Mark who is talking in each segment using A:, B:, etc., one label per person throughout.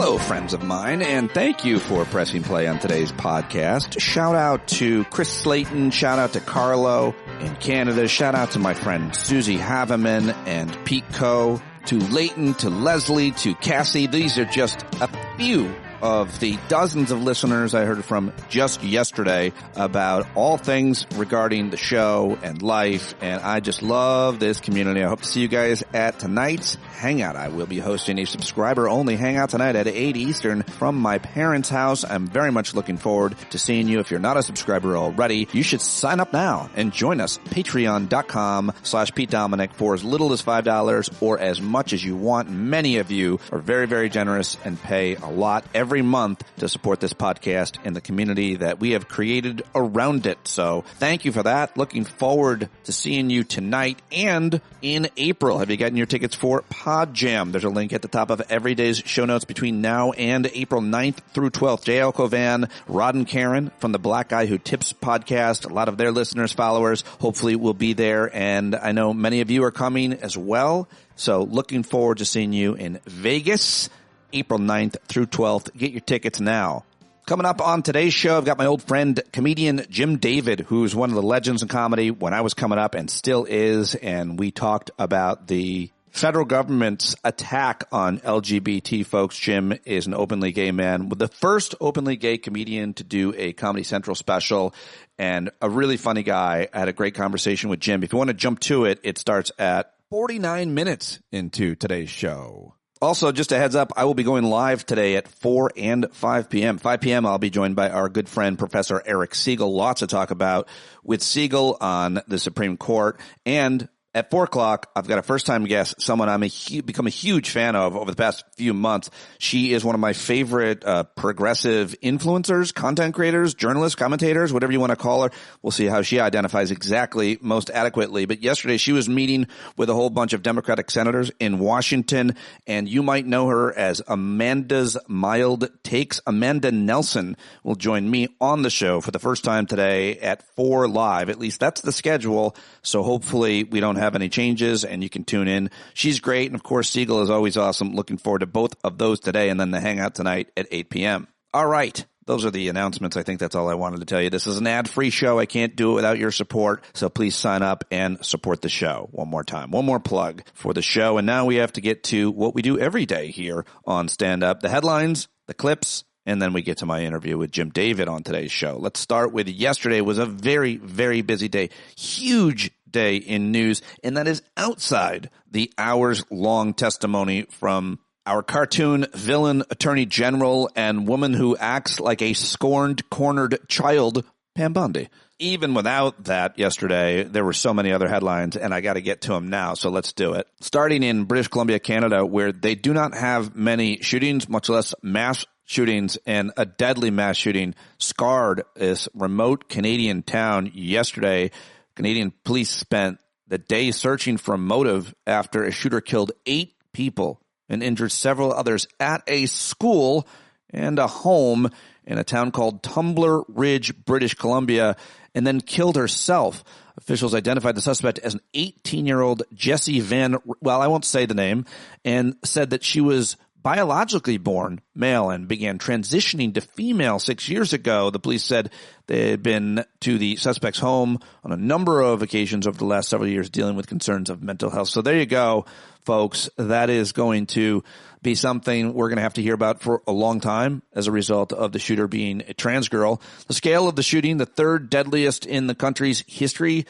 A: Hello, friends of mine, and thank you for pressing play on today's podcast. Shout out to Chris Slayton, shout out to Carlo in Canada, shout out to my friend Susie Haveman and Pete Coe, to Leighton, to Leslie, to Cassie. These are just a few of the dozens of listeners I heard from just yesterday about all things regarding the show and life, and I just love this community. I hope to see you guys at tonight's Hangout. I will be hosting a subscriber-only Hangout tonight at 8 Eastern from my parents' house. I'm very much looking forward to seeing you. If you're not a subscriber already, you should sign up now and join us. Patreon.com/PeteDominic for as little as $5 or as much as you want. Many of you are very, very generous and pay a lot every month to support this podcast and the community that we have created around it. So thank you for that. Looking forward to seeing you tonight and in April. Have you gotten your tickets for podjam? There's a link at the top of every day's show notes between now and April 9th through 12th. J.L. Covan, Rod and Karen from the Black Guy Who Tips podcast, a lot of their listeners, followers, hopefully will be there. And I know many of you are coming as well. So looking forward to seeing you in Vegas, April 9th through 12th. Get your tickets now. Coming up on today's show, I've got my old friend, comedian Jim David, who's one of the legends in comedy when I was coming up and still is. And we talked about the federal government's attack on LGBT folks. Jim is an openly gay man, the first openly gay comedian to do a Comedy Central special, and a really funny guy. I had a great conversation with Jim. If you want to jump to it, it starts at 49 minutes into today's show. Also, just a heads up, I will be going live today at 4 and 5 p.m. 5 p.m., I'll be joined by our good friend, Professor Eric Siegel. Lots to talk about with Siegel on the Supreme Court. And at 4 o'clock, I've got a first-time guest, someone I'm become a huge fan of over the past few months. She is one of my favorite progressive influencers, content creators, journalists, commentators, whatever you want to call her. We'll see how she identifies exactly most adequately. But yesterday, she was meeting with a whole bunch of Democratic senators in Washington, and you might know her as Amanda's Mild Takes. Amanda Nelson will join me on the show for the first time today at 4 live. At least that's the schedule, so hopefully we don't have any changes and you can tune in. She's great, and of course Siegel is always awesome. Looking forward to both of those today, and then the Hangout tonight at 8 p.m. All right, those are the announcements. I think that's all I wanted to tell you. This is an ad-free show. I can't do it without your support, so please sign up and support the show. One more time, one more plug for the show, and now we have to get to what we do every day here on Stand Up, the headlines, the clips, and then we get to my interview with Jim David on today's show. Let's start with yesterday. It was a very, very busy day. Huge day in news, and that is outside the hours-long testimony from our cartoon villain attorney general and woman who acts like a scorned, cornered child, Pam Bondi. Even without that yesterday, there were so many other headlines, and I got to get to them now, so let's do it. Starting in British Columbia, Canada, where they do not have many shootings, much less mass shootings, and a deadly mass shooting scarred this remote Canadian town yesterday. Canadian police spent the day searching for a motive after a shooter killed 8 people and injured several others at a school and a home in a town called Tumbler Ridge, British Columbia, and then killed herself. Officials identified the suspect as an 18-year-old Jessie Van, well, I won't say the name, and said that she was biologically born male and began transitioning to female 6 years ago. The police said they had been to the suspect's home on a number of occasions over the last several years dealing with concerns of mental health. So there you go, folks. That is going to be something we're going to have to hear about for a long time as a result of the shooter being a trans girl. The scale of the shooting, the third deadliest in the country's history,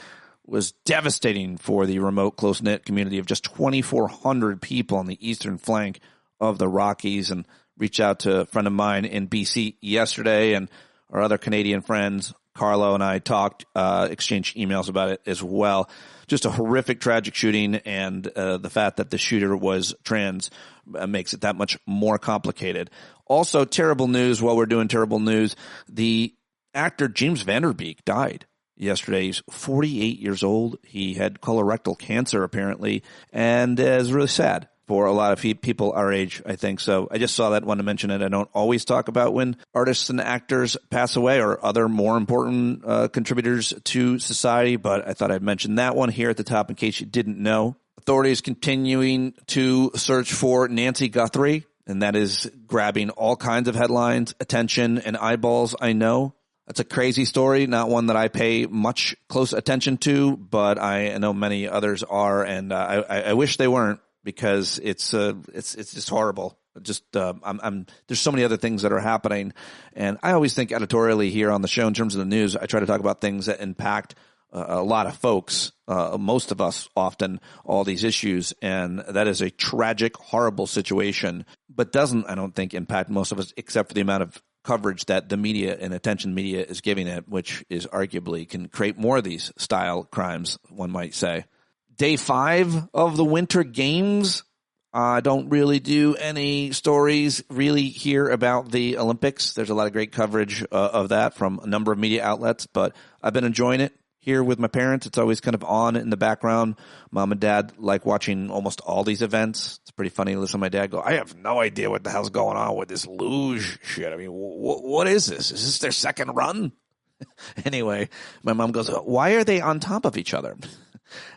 A: was devastating for the remote, close-knit community of just 2,400 people on the eastern flank of the Rockies. And reached out to a friend of mine in BC yesterday, and our other Canadian friends, Carlo and I, talked, exchanged emails about it as well. Just a horrific, tragic shooting, and the fact that the shooter was trans makes it that much more complicated. Also, terrible news while we're doing terrible news. The actor James Van Der Beek died yesterday. He's 48 years old. He had colorectal cancer, apparently, and is really sad for a lot of people our age, I think. So I just saw that, wanted to mention it. I don't always talk about when artists and actors pass away or other more important contributors to society, but I thought I'd mention that one here at the top in case you didn't know. Authorities continuing to search for Nancy Guthrie and that is grabbing all kinds of headlines, attention, and eyeballs, I know. That's a crazy story, not one that I pay much close attention to, but I know many others are, and I wish they weren't, because it's just horrible. Just there's so many other things that are happening, and I always think editorially here on the show in terms of the news, I try to talk about things that impact a lot of folks, most of us often, all these issues, and that is a tragic, horrible situation, but doesn't, I don't think, impact most of us except for the amount of coverage that the media and attention media is giving it, which is arguably can create more of these style crimes, one might say. Day 5 of the Winter Games. I don't really do any stories really here about the Olympics. There's a lot of great coverage of that from a number of media outlets, but I've been enjoying it here with my parents. It's always kind of on in the background. Mom and Dad like watching almost all these events. It's pretty funny to listen to my dad go, I have no idea what the hell's going on with this luge shit. I mean, what is this? Is this their second run? Anyway, my mom goes, why are they on top of each other?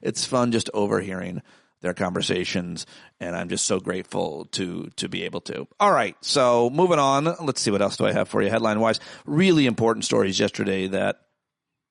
A: It's fun just overhearing their conversations, and I'm just so grateful to be able to. All right, so moving on. Let's see, what else do I have for you headline-wise? Really important stories yesterday that,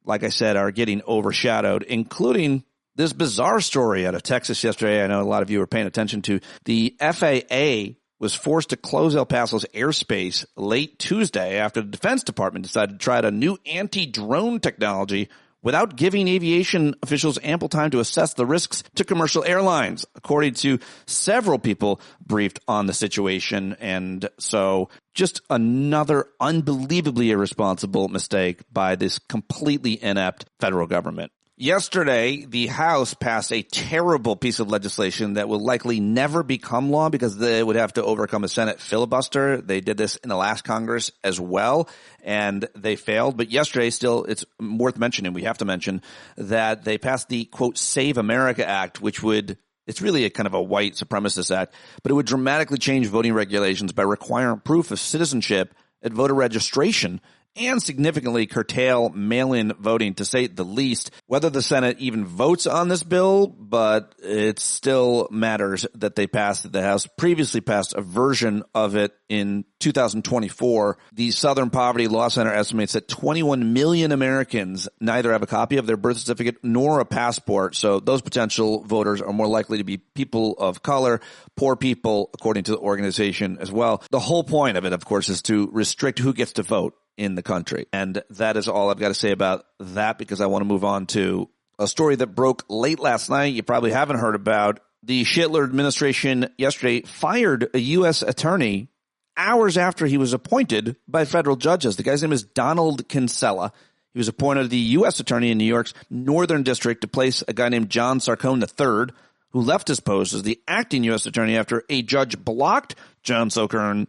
A: like I said, are getting overshadowed, including this bizarre story out of Texas yesterday. I know a lot of you were paying attention to. The FAA was forced to close El Paso's airspace late Tuesday after the Defense Department decided to try out a new anti-drone technology without giving aviation officials ample time to assess the risks to commercial airlines, according to several people briefed on the situation. And so just another unbelievably irresponsible mistake by this completely inept federal government. Yesterday, the House passed a terrible piece of legislation that will likely never become law because they would have to overcome a Senate filibuster. They did this in the last Congress as well, and they failed. But yesterday, still, it's worth mentioning, we have to mention, that they passed the, quote, Save America Act, which would, it's really a kind of a white supremacist act, but it would dramatically change voting regulations by requiring proof of citizenship at voter registration and significantly curtail mail-in voting, to say the least. Whether the Senate even votes on this bill, but it still matters that they passed it. The House previously passed a version of it in 2024. The Southern Poverty Law Center estimates that 21 million Americans neither have a copy of their birth certificate nor a passport, so those potential voters are more likely to be people of color, poor people, according to the organization as well. The whole point of it, of course, is to restrict who gets to vote in the country. And that is all I've got to say about that, because I want to move on to a story that broke late last night. You probably haven't heard about. The Schittler administration yesterday fired a U.S. attorney hours after he was appointed by federal judges. The guy's name is Donald Kinsella. He was appointed the U.S. attorney in New York's Northern District to place a guy named John Sarcone III, who left his post as the acting U.S. attorney after a judge blocked John Sarcone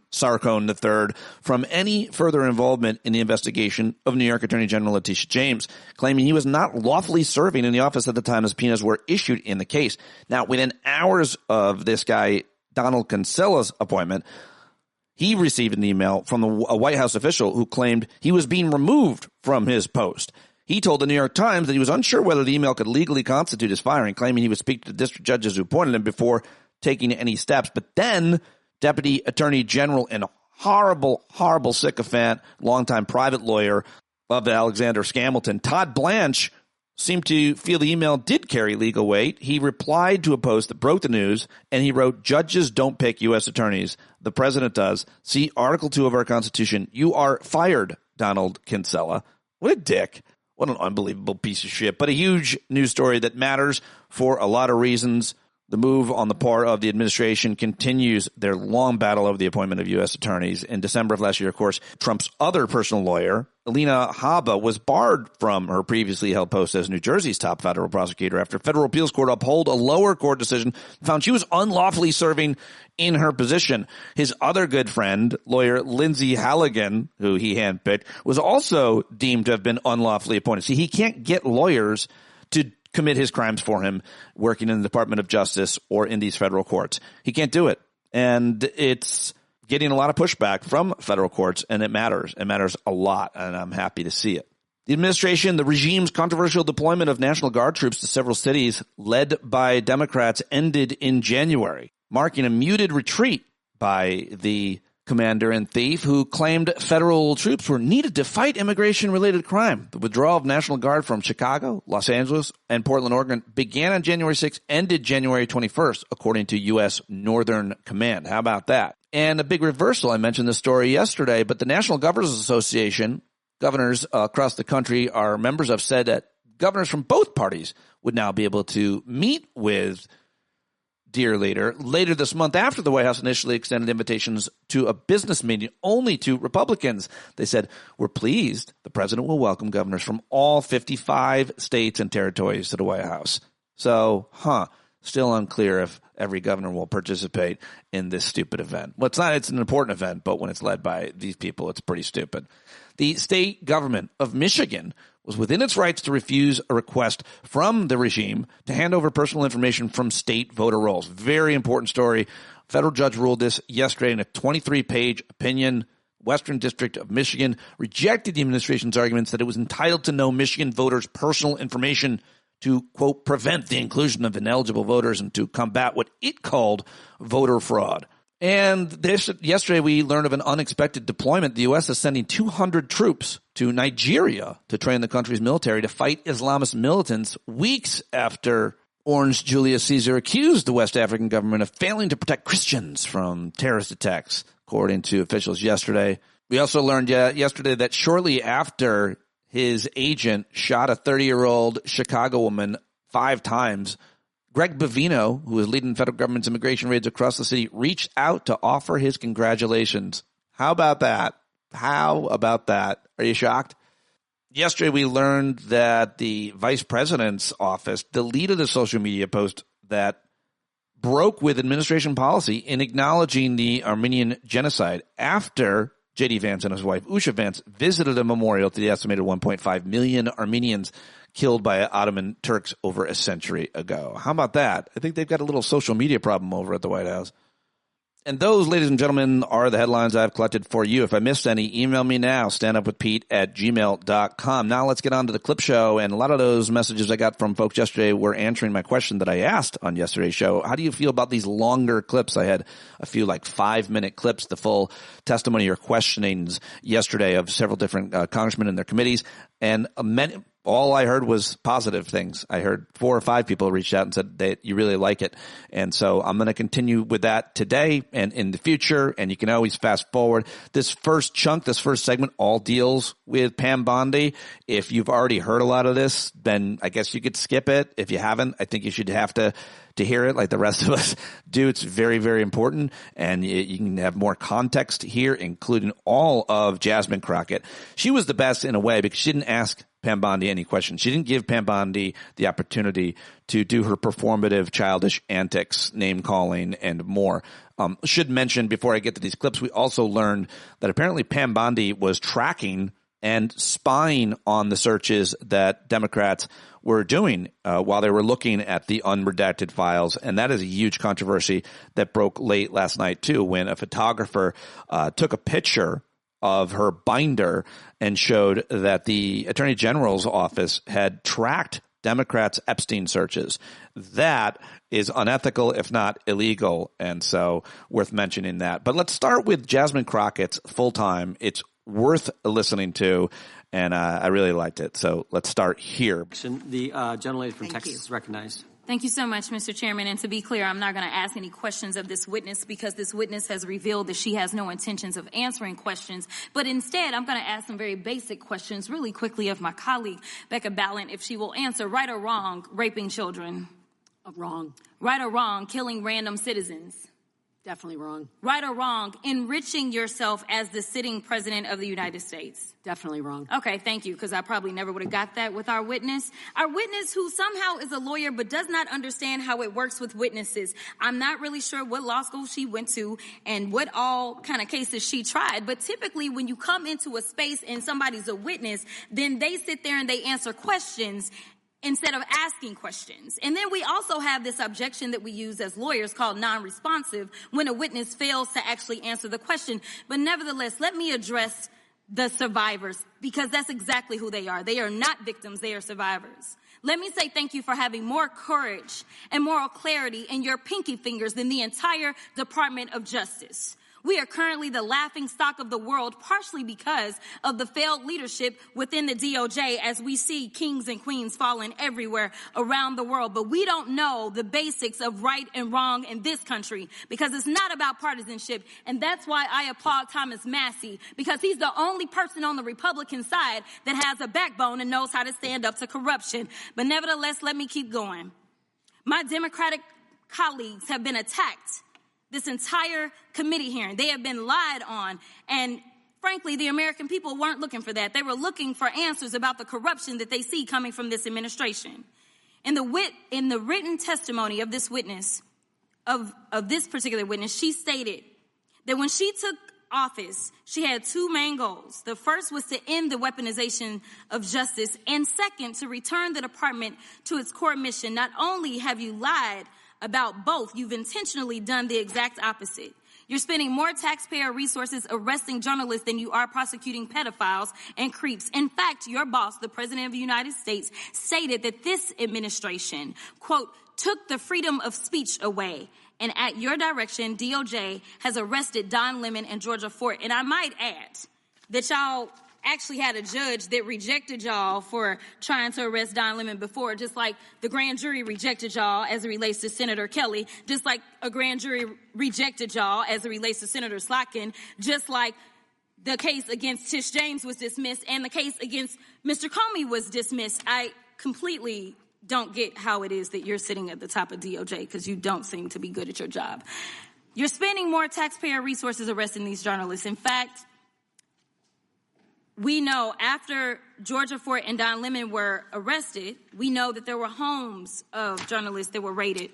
A: III from any further involvement in the investigation of New York Attorney General Letitia James, claiming he was not lawfully serving in the office at the time subpoenas were issued in the case. Now, within hours of this guy, Donald Kinsella's appointment, he received an email from a White House official who claimed he was being removed from his post. He told the New York Times that he was unsure whether the email could legally constitute his firing, claiming he would speak to the district judges who appointed him before taking any steps. But then Deputy Attorney General and horrible, horrible sycophant, longtime private lawyer of Alexander Scamilton, Todd Blanche, seemed to feel the email did carry legal weight. He replied to a post that broke the news, and he wrote, "Judges don't pick U.S. attorneys. The president does. See Article 2 of our Constitution. You are fired, Donald Kinsella." What a dick. What an unbelievable piece of shit. But a huge news story that matters for a lot of reasons. The move on the part of the administration continues their long battle over the appointment of U.S. attorneys. In December of last year, of course, Trump's other personal lawyer, Alina Habba, was barred from her previously held post as New Jersey's top federal prosecutor after a federal appeals court upheld a lower court decision found she was unlawfully serving in her position. His other good friend, lawyer Lindsay Halligan, who he handpicked, was also deemed to have been unlawfully appointed. See, he can't get lawyers to commit his crimes for him working in the Department of Justice or in these federal courts. He can't do it. And it's getting a lot of pushback from federal courts, and it matters. It matters a lot, and I'm happy to see it. The administration, the regime's controversial deployment of National Guard troops to several cities led by Democrats ended in January, marking a muted retreat by the commander-in-chief who claimed federal troops were needed to fight immigration-related crime. The withdrawal of National Guard from Chicago, Los Angeles, and Portland, Oregon began on January 6th, ended January 21st, according to U.S. Northern Command. How about that? And a big reversal. I mentioned this story yesterday, but the National Governors Association, governors across the country are members of, said that governors from both parties would now be able to meet with dear leader later this month after the White House initially extended invitations to a business meeting only to Republicans. They said, we're pleased the president will welcome governors from all 55 states and territories to the White House. So, still unclear if every governor will participate in this stupid event. Well, it's an important event, but when it's led by these people, it's pretty stupid. The state government of Michigan was within its rights to refuse a request from the regime to hand over personal information from state voter rolls. Very important story. Federal judge ruled this yesterday in a 23-page opinion. Western District of Michigan rejected the administration's arguments that it was entitled to know Michigan voters' personal information to, quote, prevent the inclusion of ineligible voters and to combat what it called voter fraud. And yesterday we learned of an unexpected deployment. The U.S. is sending 200 troops to Nigeria to train the country's military to fight Islamist militants weeks after Orange Julius Caesar accused the West African government of failing to protect Christians from terrorist attacks, according to officials yesterday. We also learned yesterday that shortly after his agent shot a 30-year-old Chicago woman 5 times, Greg Bovino, who is leading federal government's immigration raids across the city, reached out to offer his congratulations. How about that? How about that? Are you shocked? Yesterday, we learned that the vice president's office deleted a social media post that broke with administration policy in acknowledging the Armenian genocide after J.D. Vance and his wife, Usha Vance, visited a memorial to the estimated 1.5 million Armenians killed by Ottoman Turks over a century ago. How about that? I think they've got a little social media problem over at the White House. And those, ladies and gentlemen, are the headlines I've collected for you. If I missed any, email me now, standupwithpete@gmail.com. Now let's get on to the clip show. And a lot of those messages I got from folks yesterday were answering my question that I asked on yesterday's show. How do you feel about these longer clips? I had a few 5-minute clips, the full testimony or questionings yesterday of several different congressmen and their committees. And all I heard was positive things. I heard 4 or 5 people reached out and said that you really like it. And so I'm going to continue with that today and in the future. And you can always fast forward. This first chunk, this first segment all deals with Pam Bondi. If you've already heard a lot of this, then I guess you could skip it. If you haven't, I think you should have to hear it like the rest of us do. It's very, very important. And you can have more context here, including all of Jasmine Crockett. She was the best in a way because she didn't ask Pam Bondi any questions. She didn't give Pam Bondi the opportunity to do her performative childish antics, name calling, and more. Should mention before I get to these clips, we also learned that apparently Pam Bondi was tracking and spying on the searches that Democrats were doing while they were looking at the unredacted files. And that is a huge controversy that broke late last night, too, when a photographer took a picture of her binder and showed that the Attorney General's office had tracked Democrats' Epstein searches. That is unethical, if not illegal, and so worth mentioning that. But let's start with Jasmine Crockett's Full-Time. It's worth listening to, and I really liked it. So let's start here.
B: The gentlelady from Texas is recognized.
C: Thank you so much, Mr. Chairman. And to be clear, I'm not going to ask any questions of this witness because this witness has revealed that she has no intentions of answering questions. But instead, I'm going to ask some very basic questions really quickly of my colleague, Becca Ballant, if she will answer right or wrong, raping children.
D: Wrong.
C: Right or wrong, killing random citizens.
D: Definitely wrong.
C: Right or wrong, enriching yourself as the sitting president of the United States.
D: Definitely wrong.
C: Okay, thank you, because I probably never would have got that with our witness. Our witness who somehow is a lawyer but does not understand how it works with witnesses. I'm not really sure what law school she went to and what all kind of cases she tried, but typically when you come into a space and somebody's a witness, then they sit there and they answer questions instead of asking questions. And then we also have this objection that we use as lawyers called non-responsive when a witness fails to actually answer the question. But nevertheless, let me address the survivors, because that's exactly who they are. They are not victims, they are survivors. Let me say thank you for having more courage and moral clarity in your pinky fingers than the entire Department of Justice. We are currently the laughing stock of the world, partially because of the failed leadership within the DOJ, as we see kings and queens falling everywhere around the world. But we don't know the basics of right and wrong in this country, because it's not about partisanship. And that's why I applaud Thomas Massie, because he's the only person on the Republican side that has a backbone and knows how to stand up to corruption. But nevertheless, let me keep going. My Democratic colleagues have been attacked this entire committee hearing. They have been lied on. And frankly, the American people weren't looking for that. They were looking for answers about the corruption that they see coming from this administration. In the written testimony of this witness, of this particular witness, she stated that when she took office, she had two main goals. The first was to end the weaponization of justice, and second, to return the department to its core mission. Not only have you lied about both, you've intentionally done the exact opposite. You're spending more taxpayer resources arresting journalists than you are prosecuting pedophiles and creeps. In fact, your boss, the President of the United States, stated that this administration, quote, took the freedom of speech away. And at your direction, DOJ has arrested Don Lemon and Georgia Fort. And I might add that y'all actually had a judge that rejected y'all for trying to arrest Don Lemon before, just like the grand jury rejected y'all as it relates to Senator Kelly, just like a grand jury rejected y'all as it relates to Senator Slotkin, just like the case against Tish James was dismissed and the case against Mr. Comey was dismissed. I completely don't get how it is that you're sitting at the top of DOJ, because you don't seem to be good at your job. You're spending more taxpayer resources arresting these journalists. In fact, we know after Georgia Fort and Don Lemon were arrested, we know that there were homes of journalists that were raided.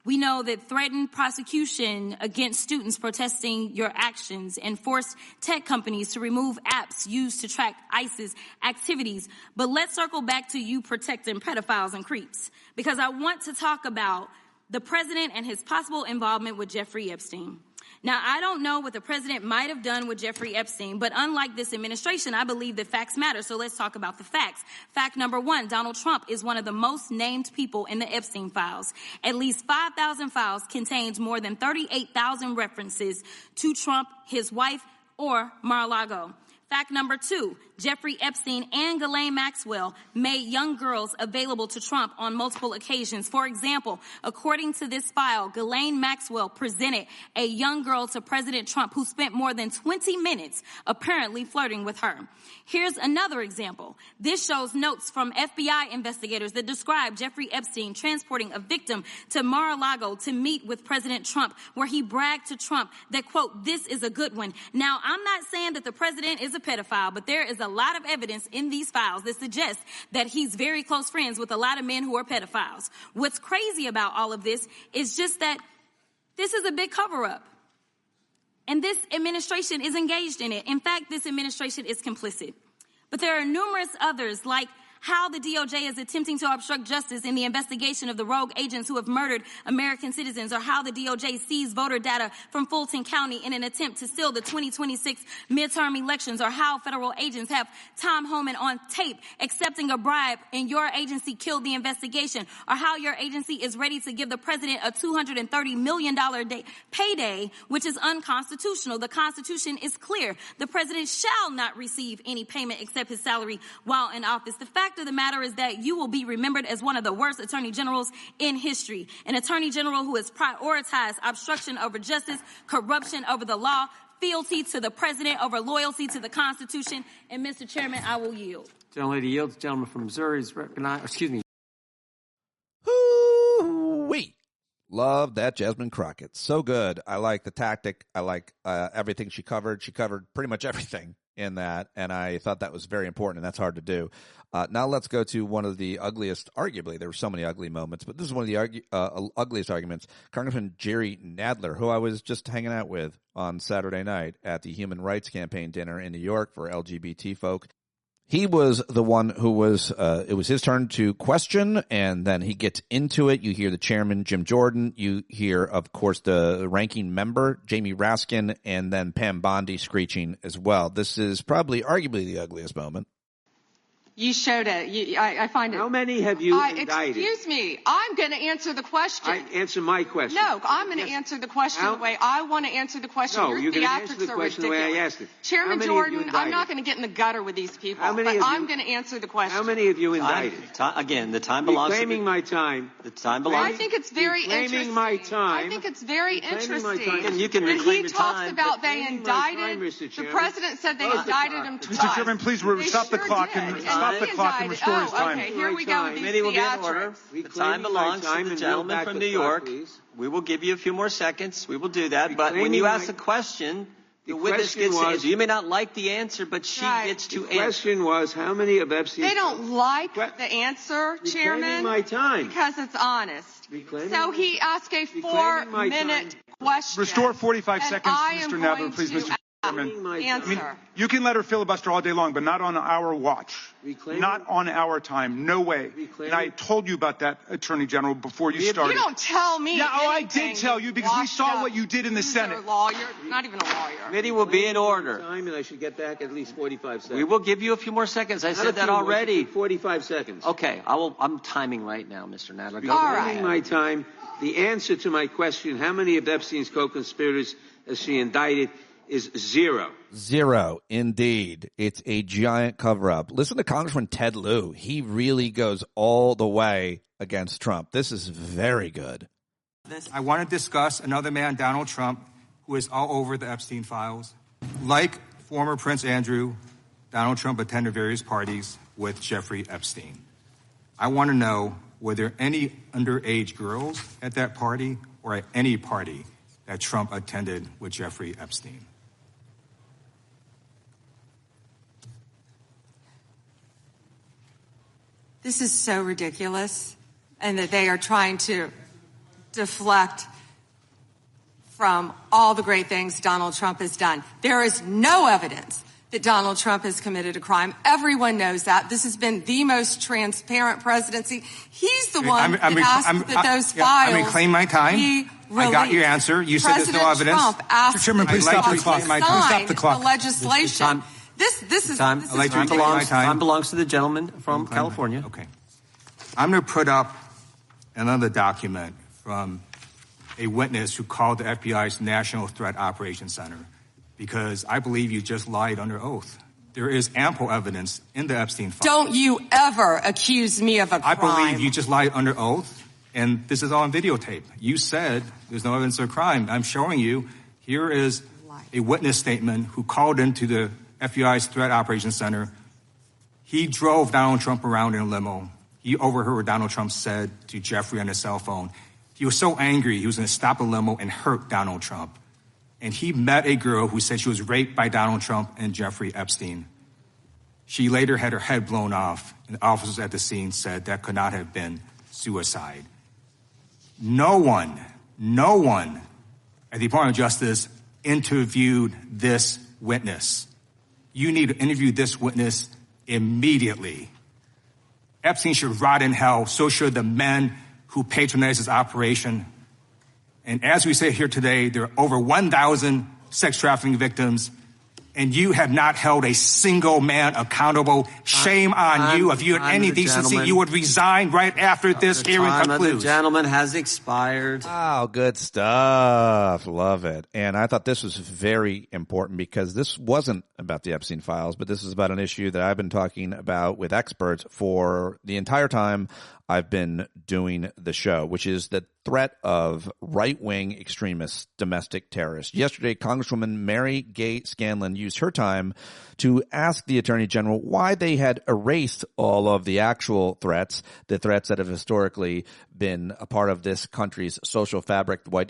C: We know that threatened prosecution against students protesting your actions and forced tech companies to remove apps used to track ISIS activities. But let's circle back to you protecting pedophiles and creeps, because I want to talk about the president and his possible involvement with Jeffrey Epstein. Now, I don't know what the president might have done with Jeffrey Epstein, but unlike this administration, I believe that facts matter. So let's talk about the facts. Fact number one, Donald Trump is one of the most named people in the Epstein files. At least 5,000 files contains more than 38,000 references to Trump, his wife, or Mar-a-Lago. Fact number two, Jeffrey Epstein and Ghislaine Maxwell made young girls available to Trump on multiple occasions. For example, according to this file, Ghislaine Maxwell presented a young girl to President Trump who spent more than 20 minutes apparently flirting with her. Here's another example. This shows notes from FBI investigators that describe Jeffrey Epstein transporting a victim to Mar-a-Lago to meet with President Trump, where he bragged to Trump that, quote, this is a good one. Now, I'm not saying that the president is a pedophile, but there is a lot of evidence in these files that suggests that he's very close friends with a lot of men who are pedophiles. What's crazy about all of this is just that this is a big cover-up. And this administration is engaged in it. In fact, this administration is complicit. But there are numerous others, like how the DOJ is attempting to obstruct justice in the investigation of the rogue agents who have murdered American citizens, or how the DOJ seized voter data from Fulton County in an attempt to steal the 2026 midterm elections, or how federal agents have Tom Homan on tape accepting a bribe and your agency killed the investigation, or how your agency is ready to give the president a $230 million payday, which is unconstitutional. The Constitution is clear. The president shall not receive any payment except his salary while in office. The fact of the matter is that you will be remembered as one of the worst attorney generals in history. An attorney general who has prioritized obstruction over justice, corruption over the law, fealty to the president over loyalty to the Constitution. And Mr. Chairman, I will yield.
B: Gentlelady yields. Gentleman from Missouri is recognized. Excuse me.
A: Hoo-wee. Love that Jasmine Crockett. So good. I like the tactic. I like everything she covered. She covered pretty much everything in that, and I thought that was very important, and that's hard to do. Now let's go to one of the ugliest, arguably, there were so many ugly moments, but this is one of the ugliest arguments. Congressman Jerry Nadler, who I was just hanging out with on Saturday night at the Human Rights Campaign dinner in New York for LGBT folk. He was the one who was, it was his turn to question, and then he gets into it. You hear the chairman, Jim Jordan. You hear, of course, the ranking member, Jamie Raskin, and then Pam Bondi screeching as well. This is probably arguably the ugliest moment.
E: You showed it. I find it.
F: How many have you indicted?
E: Excuse me. I'm going to answer the question.
F: Answer my question.
E: No, I'm going to answer the question the way I want to answer the question.
F: No,
E: Your
F: you're going to answer
E: theatrics
F: the
E: are
F: question
E: ridiculous.
F: the way I asked it.
E: Chairman Jordan, I'm not going to get in the gutter with these people, but I'm going to answer the question.
F: How many have you indicted?
G: Again, the time belongs to
F: reclaiming my time.
G: The time belongs.
E: I think it's very interesting.
F: Reclaiming my time.
E: I think it's very interesting.
G: And you can
E: when
G: reclaim
E: he
G: your
E: talks
G: time,
E: about they indicted, the president said they indicted him twice.
H: Mr. Chairman, please stop the clock and restore his time.
E: Okay, here we go with these
G: Committee will be in order.
E: theatrics.
G: The time belongs to the gentleman from New York. We will give you a few more seconds. We will do that. But when you ask a question, the witness gets to answer. You may not like the answer, but she gets to answer.
F: The question was, how many of Epstein's...
E: They don't like the answer, Chairman,
F: reclaiming my time.
E: because it's honest. So he asked a 4-minute question.
H: Restore 45
E: and
H: seconds,
E: I am
H: Mr. Nadler,
E: going
H: please,
E: to
H: Mr. Chairman.
E: answer.
H: You can let her filibuster all day long, but not on our watch. Not on our time. No way. And I told you about that, Attorney General, before you started.
E: You don't tell me
H: Yeah, I
E: anything,
H: did tell you because we saw what you did in the Senate.
E: You're a lawyer, not even a lawyer.
G: Committee will be in order.
F: Time, and I should get back at least 45 seconds.
G: We will give you a few more seconds. I said that already.
F: 45 seconds.
G: Okay, I'm timing right now, Mr. Nadler.
E: All right.
F: Reclaiming my time. The answer to my question, how many of Epstein's co-conspirators has she indicted, is 0.
A: 0, indeed. It's a giant cover-up. Listen to Congressman Ted Lieu. He really goes all the way against Trump. This is very good.
I: I want to discuss another man, Donald Trump, who is all over the Epstein files. Like former Prince Andrew, Donald Trump attended various parties with Jeffrey Epstein. I want to know, were there any underage girls at that party or at any party that Trump attended with Jeffrey Epstein?
E: This is so ridiculous, and that they are trying to deflect from all the great things Donald Trump has done. There is no evidence that Donald Trump has committed a crime. Everyone knows that. This has been the most transparent presidency. He's the one that asked that those files
I: I reclaim my time.
E: be
I: I got your
E: released.
I: answer. You said there's no evidence.
E: Trump asked
H: Mr. Chairman, please stop the clock. Stop the clock.
E: the legislation. This is
G: Time
E: ridiculous.
G: belongs to the gentleman from California.
I: Okay. I'm going to put up another document from a witness who called the FBI's National Threat Operations Center because I believe you just lied under oath. There is ample evidence in the Epstein file.
E: Don't you ever accuse me of a crime.
I: I believe you just lied under oath, and this is all on videotape. You said there's no evidence of a crime. I'm showing you. Here is a witness statement who called into the FBI's Threat Operations Center. He drove Donald Trump around in a limo. He overheard what Donald Trump said to Jeffrey on his cell phone. He was so angry, he was going to stop the limo and hurt Donald Trump. And he met a girl who said she was raped by Donald Trump and Jeffrey Epstein. She later had her head blown off, and officers at the scene said that could not have been suicide. No one at the Department of Justice interviewed this witness. You need to interview this witness immediately. Epstein should rot in hell. So should the men who patronized his operation. And as we say here today, there are over 1,000 sex trafficking victims, and you have not held a single man accountable. Shame on you. If you had any decency, you would resign right after this hearing concludes.
G: The gentleman has expired.
A: Oh, good stuff. Love it. And I thought this was very important because this wasn't about the Epstein files, but this is about an issue that I've been talking about with experts for the entire time I've been doing the show, which is the threat of right-wing extremists, domestic terrorists. Yesterday, Congresswoman Mary Gay Scanlon used her time to ask the Attorney General why they had erased all of the actual threats, the threats that have historically been a part of this country's social fabric, white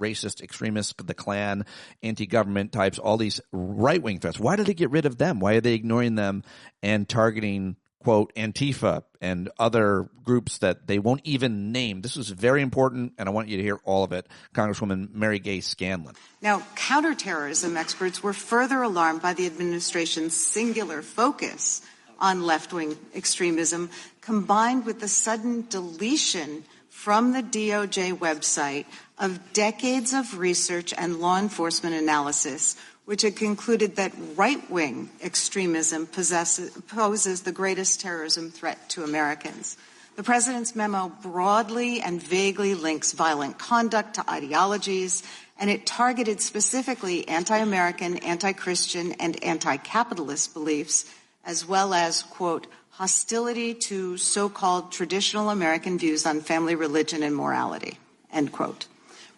A: racist extremists, the Klan, anti-government types, all these right-wing threats. Why did they get rid of them? Why are they ignoring them and targeting quote, Antifa and other groups that they won't even name. This is very important, and I want you to hear all of it. Congresswoman Mary Gay Scanlon.
J: Now, counterterrorism experts were further alarmed by the administration's singular focus on left-wing extremism, combined with the sudden deletion from the DOJ website of decades of research and law enforcement analysis, which had concluded that right-wing extremism poses the greatest terrorism threat to Americans. The President's memo broadly and vaguely links violent conduct to ideologies, and it targeted specifically anti-American, anti-Christian, and anti-capitalist beliefs, as well as, quote, hostility to so-called traditional American views on family, religion, and morality, end quote.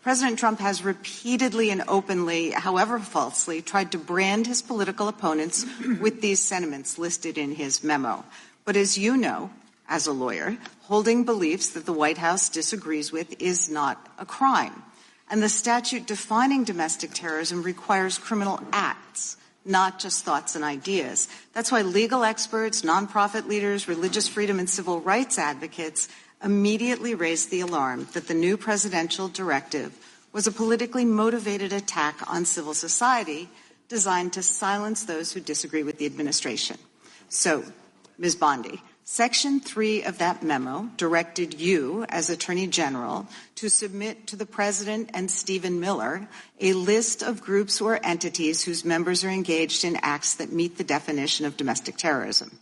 J: President Trump has repeatedly and openly, however falsely, tried to brand his political opponents with these sentiments listed in his memo. But as you know, as a lawyer, holding beliefs that the White House disagrees with is not a crime. And the statute defining domestic terrorism requires criminal acts, not just thoughts and ideas. That's why legal experts, nonprofit leaders, religious freedom and civil rights advocates immediately raised the alarm that the new presidential directive was a politically motivated attack on civil society designed to silence those who disagree with the administration. So, Ms. Bondi, Section 3 of that memo directed you, as Attorney General, to submit to the President and Stephen Miller a list of groups or entities whose members are engaged in acts that meet the definition of domestic terrorism.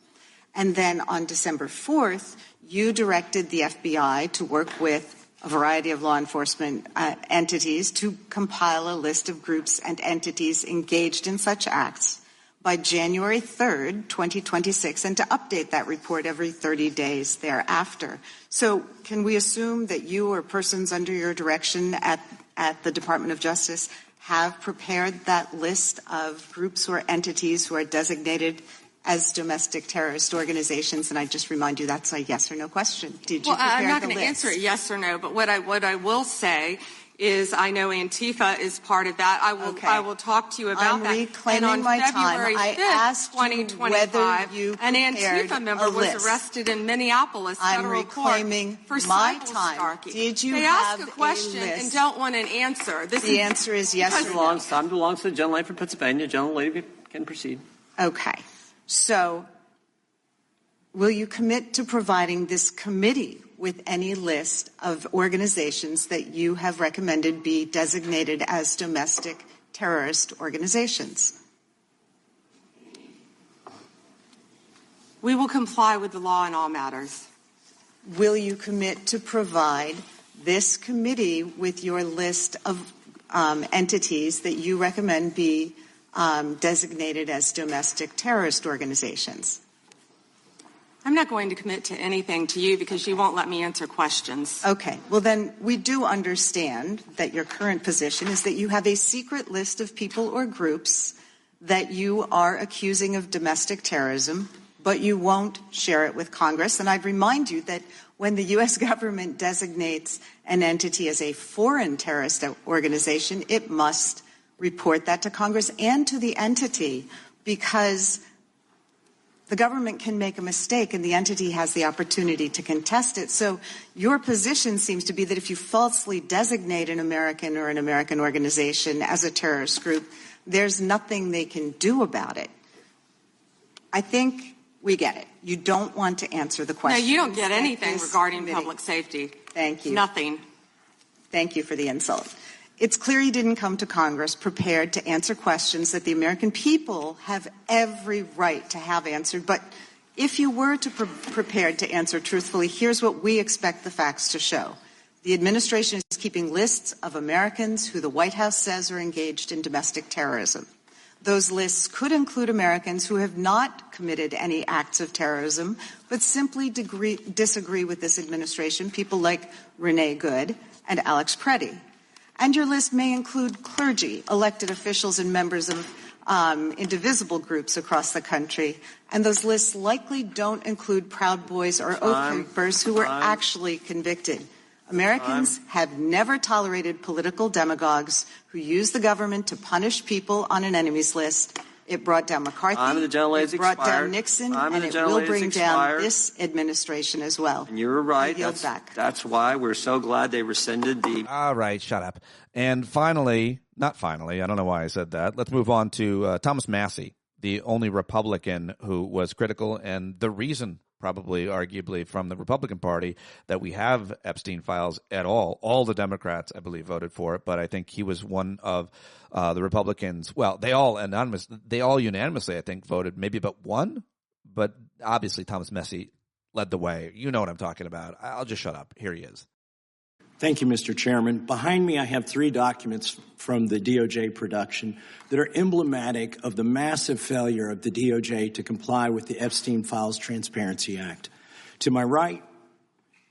J: And then on December 4th, you directed the FBI to work with a variety of law enforcement entities to compile a list of groups and entities engaged in such acts by January 3rd, 2026, and to update that report every 30 days thereafter. So can we assume that you or persons under your direction at the Department of Justice have prepared that list of groups or entities who are designated as domestic terrorist organizations? And I just remind you that's a yes or no question. Did you prepare the list?
E: I'm not going to answer it yes or no, but what I will say is I know Antifa is part of that. I will talk to you about that.
J: I'm reclaiming my time. I asked you whether you
E: an Antifa member was arrested in Minneapolis federal court for
J: my time. Did you have
E: ask a question and don't want an answer?
J: The answer is yes or no.
G: Time belongs to the gentlelady from Pennsylvania. Gentlelady can proceed.
J: Okay. So will you commit to providing this committee with any list of organizations that you have recommended be designated as domestic terrorist organizations?
E: We will comply with the law in all matters.
J: Will you commit to provide this committee with your list of entities that you recommend be designated as domestic terrorist organizations?
E: I'm not going to commit to anything to you because you won't let me answer questions.
J: Okay. Well, then we do understand that your current position is that you have a secret list of people or groups that you are accusing of domestic terrorism, but you won't share it with Congress. And I'd remind you that when the U.S. government designates an entity as a foreign terrorist organization, it must report that to Congress and to the entity, because the government can make a mistake and the entity has the opportunity to contest it. So your position seems to be that if you falsely designate an American or an American organization as a terrorist group, there's nothing they can do about it. I think we get it. You don't want to answer the question.
E: No, you don't get anything regarding public safety.
J: Thank you.
E: Nothing.
J: Thank you for the insult. It's clear you didn't come to Congress prepared to answer questions that the American people have every right to have answered. But if you were prepared to answer truthfully, here's what we expect the facts to show. The administration is keeping lists of Americans who the White House says are engaged in domestic terrorism. Those lists could include Americans who have not committed any acts of terrorism, but simply disagree with this administration, people like Renee Good and Alex Preddy. And your list may include clergy, elected officials, and members of indivisible groups across the country. And those lists likely don't include Proud Boys or Oath Keepers who were actually convicted. Americans have never tolerated political demagogues who use the government to punish people on an enemies list. It brought down McCarthy.
G: Time of the gentlelady has expired.
J: It brought down Nixon, and it will bring down this administration as well.
G: And you're right.
J: That's
G: why we're so glad they rescinded the...
A: All right, shut up. And finally, not finally, I don't know why I said that. Let's move on to Thomas Massie, the only Republican who was critical, and the reason, probably, arguably, from the Republican Party that we have Epstein files at all. All the Democrats, I believe, voted for it, but I think he was one of the Republicans. Well, they all unanimously, I think, voted maybe but one, but obviously Thomas Massie led the way. You know what I'm talking about. I'll just shut up. Here he is.
K: Thank you, Mr. Chairman. Behind me, I have 3 documents from the DOJ production that are emblematic of the massive failure of the DOJ to comply with the Epstein Files Transparency Act. To my right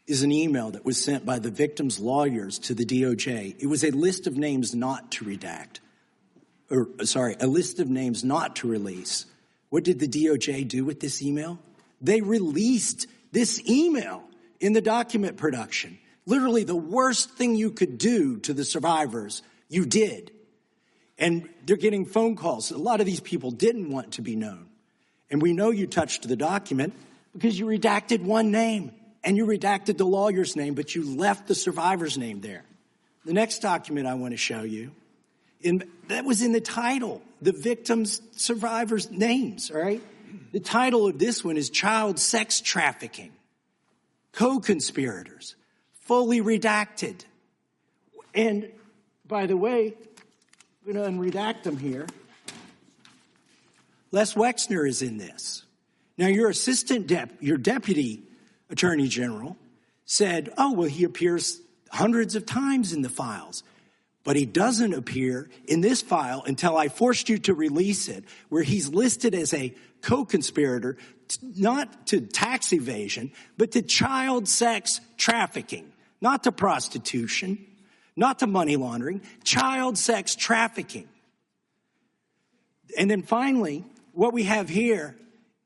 K: is an email that was sent by the victims' lawyers to the DOJ. It was a list of names not to redact, a list of names not to release. What did the DOJ do with this email? They released this email in the document production. Literally the worst thing you could do to the survivors, you did. And they're getting phone calls. A lot of these people didn't want to be known. And we know you touched the document because you redacted one name and you redacted the lawyer's name, but you left the survivor's name there. The next document I want to show you, that was in the title, the victims' survivors' names, all right? The title of this one is Child Sex Trafficking, Co-Conspirators. Fully redacted. And by the way, I'm going to unredact them here. Les Wexner is in this. Now, your your deputy attorney general said, oh, well, he appears hundreds of times in the files. But he doesn't appear in this file until I forced you to release it, where he's listed as a co-conspirator, not to tax evasion, but to child sex trafficking. Not to prostitution, not to money laundering, child sex trafficking. And then finally, what we have here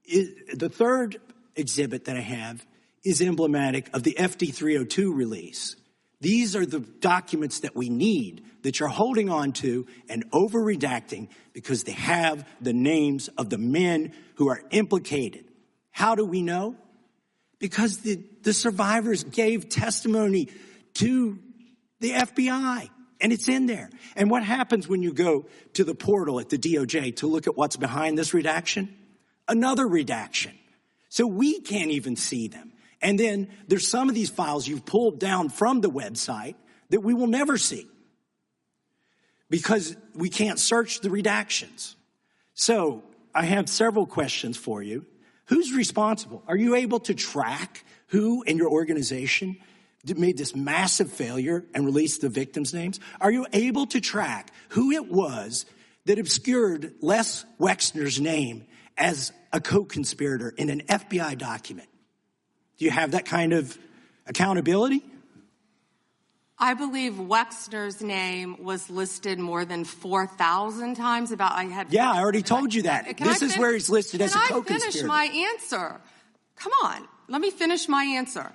K: is the third exhibit that I have is emblematic of the FD 302 release. These are the documents that we need that you're holding on to and over-redacting because they have the names of the men who are implicated. How do we know? Because the survivors gave testimony to the FBI, and it's in there. And what happens when you go to the portal at the DOJ to look at what's behind this redaction? Another redaction. So we can't even see them. And then there's some of these files you've pulled down from the website that we will never see because we can't search the redactions. So I have several questions for you. Who's responsible? Are you able to track who in your organization made this massive failure and released the victims' names? Are you able to track who it was that obscured Les Wexner's name as a co-conspirator in an FBI document? Do you have that kind of accountability?
E: I believe Wexner's name was listed more than 4,000 times.
K: Yeah, I already told you that. This is where he's listed as a co-conspirator.
E: Can I finish my answer? Come on, let me finish my answer.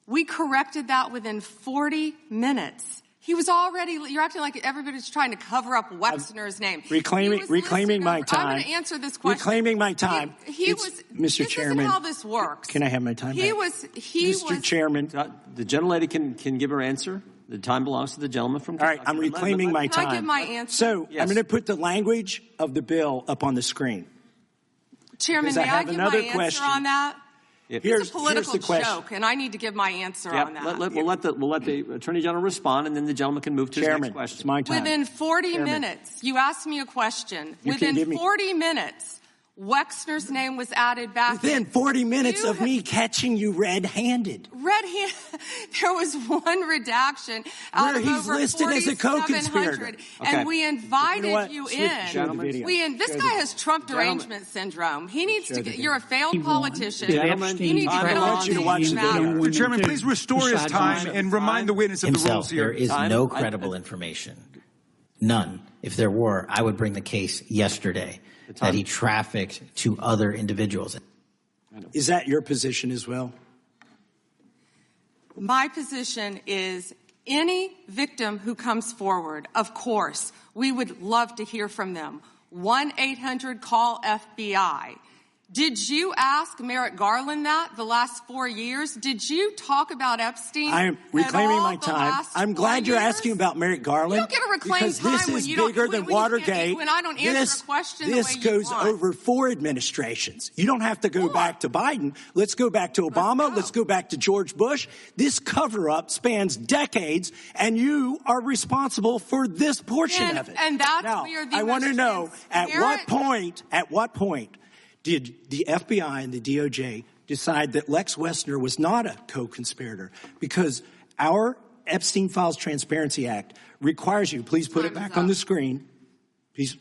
E: We corrected that within 40 minutes. He was already, you're acting like everybody's trying to cover up Wexner's name.
K: Reclaiming my time.
E: I'm going to answer this question.
K: Reclaiming my time.
E: Mr. Chairman. This is how this works.
K: Can I have my time back? Mr. Chairman.
G: The gentlelady can give her answer. The time belongs to the gentleman from Kentucky.
K: All right, I'm reclaiming my time.
E: Can I give my answer?
K: So I'm going to put the language of the bill up on the screen.
E: Chairman, may I give my answer on that? It's a political joke, and I need to give my answer on that.
G: We'll let the Attorney General respond, and then the gentleman can move to his next question.
K: It's my time.
E: Within 40 minutes, you asked me a question. Within 40 minutes, Wexner's name was added back.
K: Within 40 minutes of me catching you red-handed.
E: Red-handed? There was one redaction out of over 4,700, and we invited you in. This guy has Trump derangement syndrome. He needs to get. You're a failed politician. You need to get on to watch the matter.
H: Mr. Chairman, please restore his time and remind the witness of the rules here.
L: There is no credible information. None. If there were, I would bring the case yesterday that he trafficked to other individuals.
K: Is that your position as well?
E: My position is any victim who comes forward, of course, we would love to hear from them. 1-800-CALL-FBI. Did you ask Merrick Garland that the last 4 years? Did you talk about Epstein?
K: I'm reclaiming my time. I'm glad you're asking about Merrick Garland.
E: You don't get to reclaim time
K: this is bigger than Watergate.
E: When I don't answer a question the way
K: this goes over 4 administrations. You don't have to go back to Biden. Let's go back to Obama. Let's go back to George Bush. This cover-up spans decades, and you are responsible for this portion of it.
E: And that's
K: now,
E: where the
K: I want to know at what point did the FBI and the DOJ decide that Lex Wessner was not a co-conspirator? Because our Epstein Files Transparency Act requires you, please put it back on the screen, please,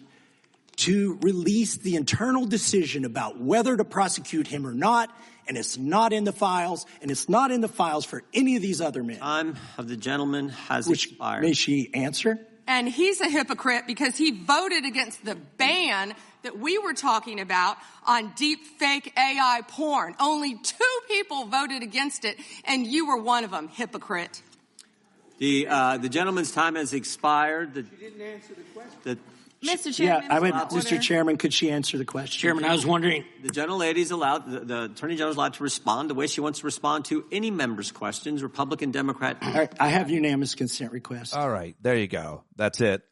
K: to release the internal decision about whether to prosecute him or not, and it's not in the files, and it's not in the files for any of these other men.
G: Time of the gentleman has expired.
K: May she answer?
E: And he's a hypocrite because he voted against the ban that we were talking about on deep fake AI porn. Only 2 people voted against it, and you were one of them, hypocrite.
G: The gentleman's time has expired.
F: She didn't answer the question.
C: Mr. Chairman,
K: Mr. Chairman, could she answer the question?
M: Chairman, I was wondering.
G: The gentlelady's allowed, the Attorney General is allowed to respond the way she wants to respond to any member's questions, Republican, Democrat.
K: All right, I have unanimous consent request.
A: All right, there you go. That's it.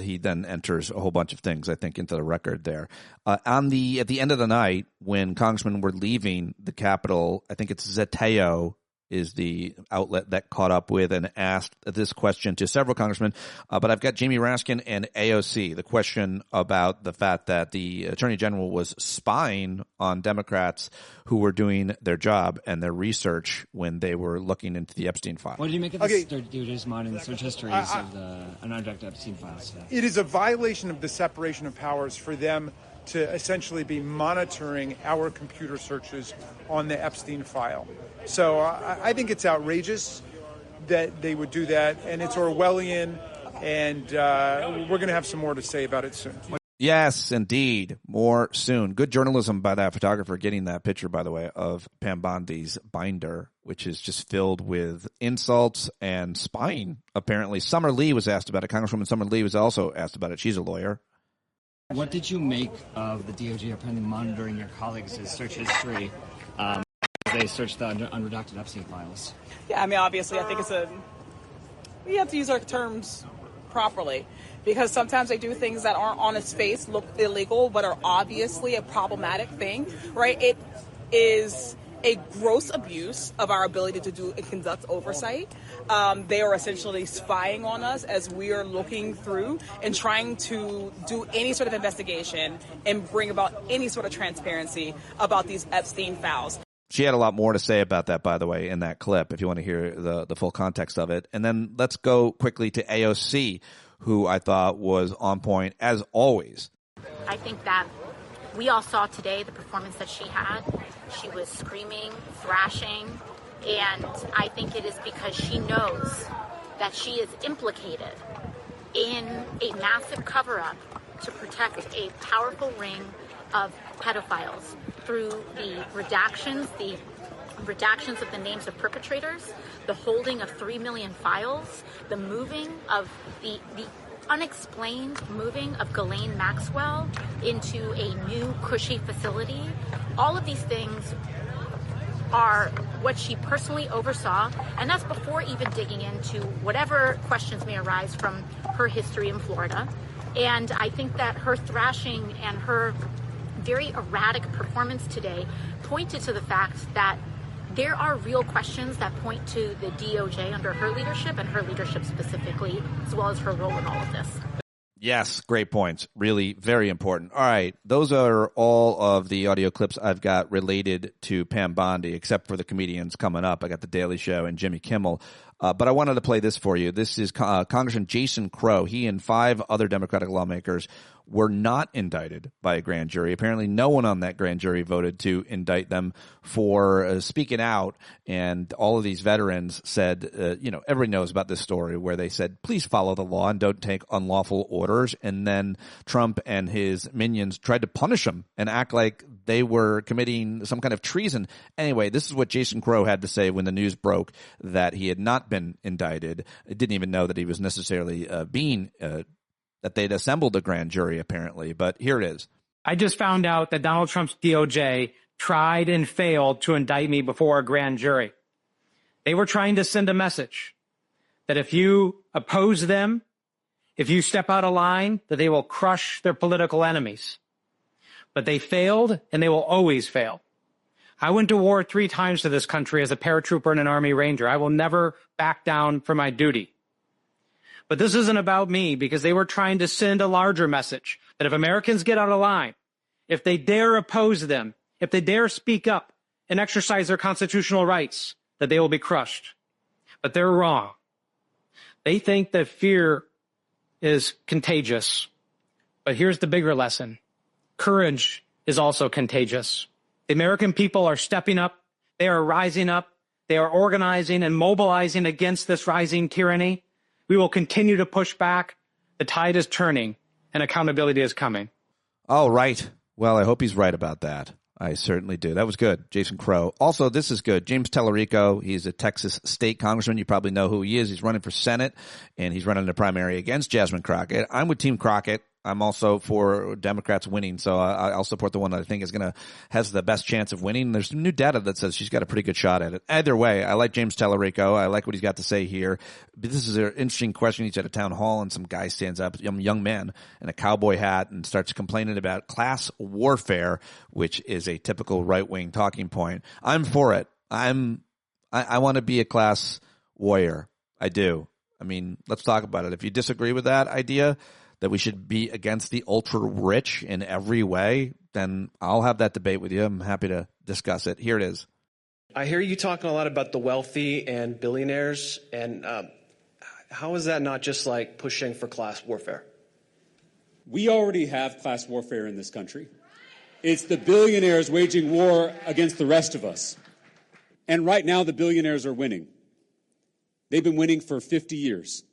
A: He then enters a whole bunch of things, I think, into the record there. At the end of the night, when congressmen were leaving the Capitol, I think it's Zeteo is the outlet that caught up with and asked this question to several congressmen. But I've got Jamie Raskin and AOC, the question about the fact that the Attorney General was spying on Democrats who were doing their job and their research when they were looking into the Epstein file.
N: What do you make of the DOJ's monitoring search histories of the unredacted Epstein files?
H: It is a violation of the separation of powers for them to essentially be monitoring our computer searches on the Epstein file. So I think it's outrageous that they would do that, and it's Orwellian, and we're going to have some more to say about it soon.
A: Yes, indeed. More soon. Good journalism by that photographer getting that picture, by the way, of Pam Bondi's binder, which is just filled with insults and spying, apparently. Summer Lee was asked about it. Congresswoman Summer Lee was also asked about it. She's a lawyer.
N: What did you make of the DOJ apparently monitoring your colleagues' search history as they searched the unredacted Epstein files?
O: Yeah, I mean, obviously, I think we have to use our terms properly, because sometimes they do things that aren't on its face, look illegal, but are obviously a problematic thing, right? It is a gross abuse of our ability to do and conduct oversight. They are essentially spying on us as we are looking through and trying to do any sort of investigation and bring about any sort of transparency about these Epstein files.
A: She had a lot more to say about that, by the way, in that clip, if you want to hear the full context of it. And then let's go quickly to AOC, who I thought was on point, as always.
P: I think that we all saw today the performance that she had. She was screaming, thrashing, and I think it is because she knows that she is implicated in a massive cover-up to protect a powerful ring of pedophiles through the redactions of the names of perpetrators, the holding of 3 million files, the moving of the unexplained moving of Ghislaine Maxwell into a new cushy facility. All of these things are what she personally oversaw, and that's before even digging into whatever questions may arise from her history in Florida. And I think that her thrashing and her very erratic performance today pointed to the fact that there are real questions that point to the DOJ under her leadership and her leadership specifically, as well as her role in all of this.
A: Yes, great points. Really very important. All right, those are all of the audio clips I've got related to Pam Bondi, except for the comedians coming up. I got The Daily Show and Jimmy Kimmel. But I wanted to play this for you. This is Congressman Jason Crow. He and 5 other Democratic lawmakers were not indicted by a grand jury. Apparently no one on that grand jury voted to indict them for speaking out. And all of these veterans said, everybody knows about this story where they said, please follow the law and don't take unlawful orders. And then Trump and his minions tried to punish them and act like they were committing some kind of treason. Anyway, this is what Jason Crow had to say when the news broke that he had not been indicted. I didn't even know that he was necessarily being that they'd assembled a grand jury, apparently. But here it is.
M: I just found out that Donald Trump's DOJ tried and failed to indict me before a grand jury. They were trying to send a message that if you oppose them, if you step out of line, that they will crush their political enemies. But they failed, and they will always fail. I went to war 3 times to this country as a paratrooper and an Army Ranger. I will never back down from my duty. But this isn't about me, because they were trying to send a larger message that if Americans get out of line, if they dare oppose them, if they dare speak up and exercise their constitutional rights, that they will be crushed. But they're wrong. They think that fear is contagious. But here's the bigger lesson. Courage is also contagious. The American people are stepping up. They are rising up. They are organizing and mobilizing against this rising tyranny. We will continue to push back. The tide is turning, and accountability is coming.
A: Oh, right. Well, I hope he's right about that. I certainly do. That was good. Jason Crow. Also, this is good. James Tellerico, he's a Texas state congressman. You probably know who he is. He's running for Senate, and he's running in a primary against Jasmine Crockett. I'm with Team Crockett. I'm also for Democrats winning, so I'll support the one that I think has the best chance of winning. There's some new data that says she's got a pretty good shot at it. Either way, I like James Tellerico. I like what he's got to say here. But this is an interesting question. He's at a town hall, and some guy stands up, young man in a cowboy hat, and starts complaining about class warfare, which is a typical right-wing talking point. I'm for it. I want to be a class warrior. I do. I mean, let's talk about it. If you disagree with that idea, that we should be against the ultra-rich in every way, then I'll have that debate with you. I'm happy to discuss it. Here it is.
Q: I hear you talking a lot about the wealthy and billionaires, and how is that not just like pushing for class warfare?
R: We already have class warfare in this country. It's the billionaires waging war against the rest of us. And right now, the billionaires are winning. They've been winning for 50 years.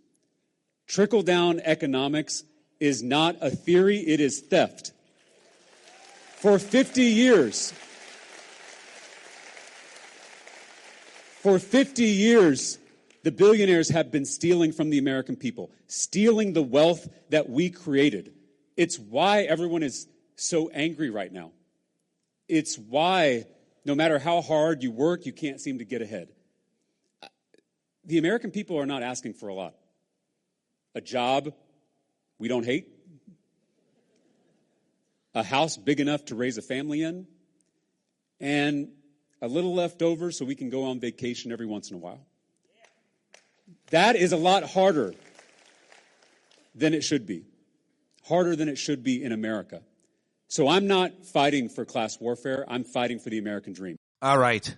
R: Trickle-down economics is not a theory, it is theft. For 50 years, the billionaires have been stealing from the American people, stealing the wealth that we created. It's why everyone is so angry right now. It's why, no matter how hard you work, you can't seem to get ahead. The American people are not asking for a lot. A job we don't hate, a house big enough to raise a family in, and a little left over so we can go on vacation every once in a while. That is a lot harder than it should be. Harder than it should be in America. So I'm not fighting for class warfare. I'm fighting for the American dream.
A: All right.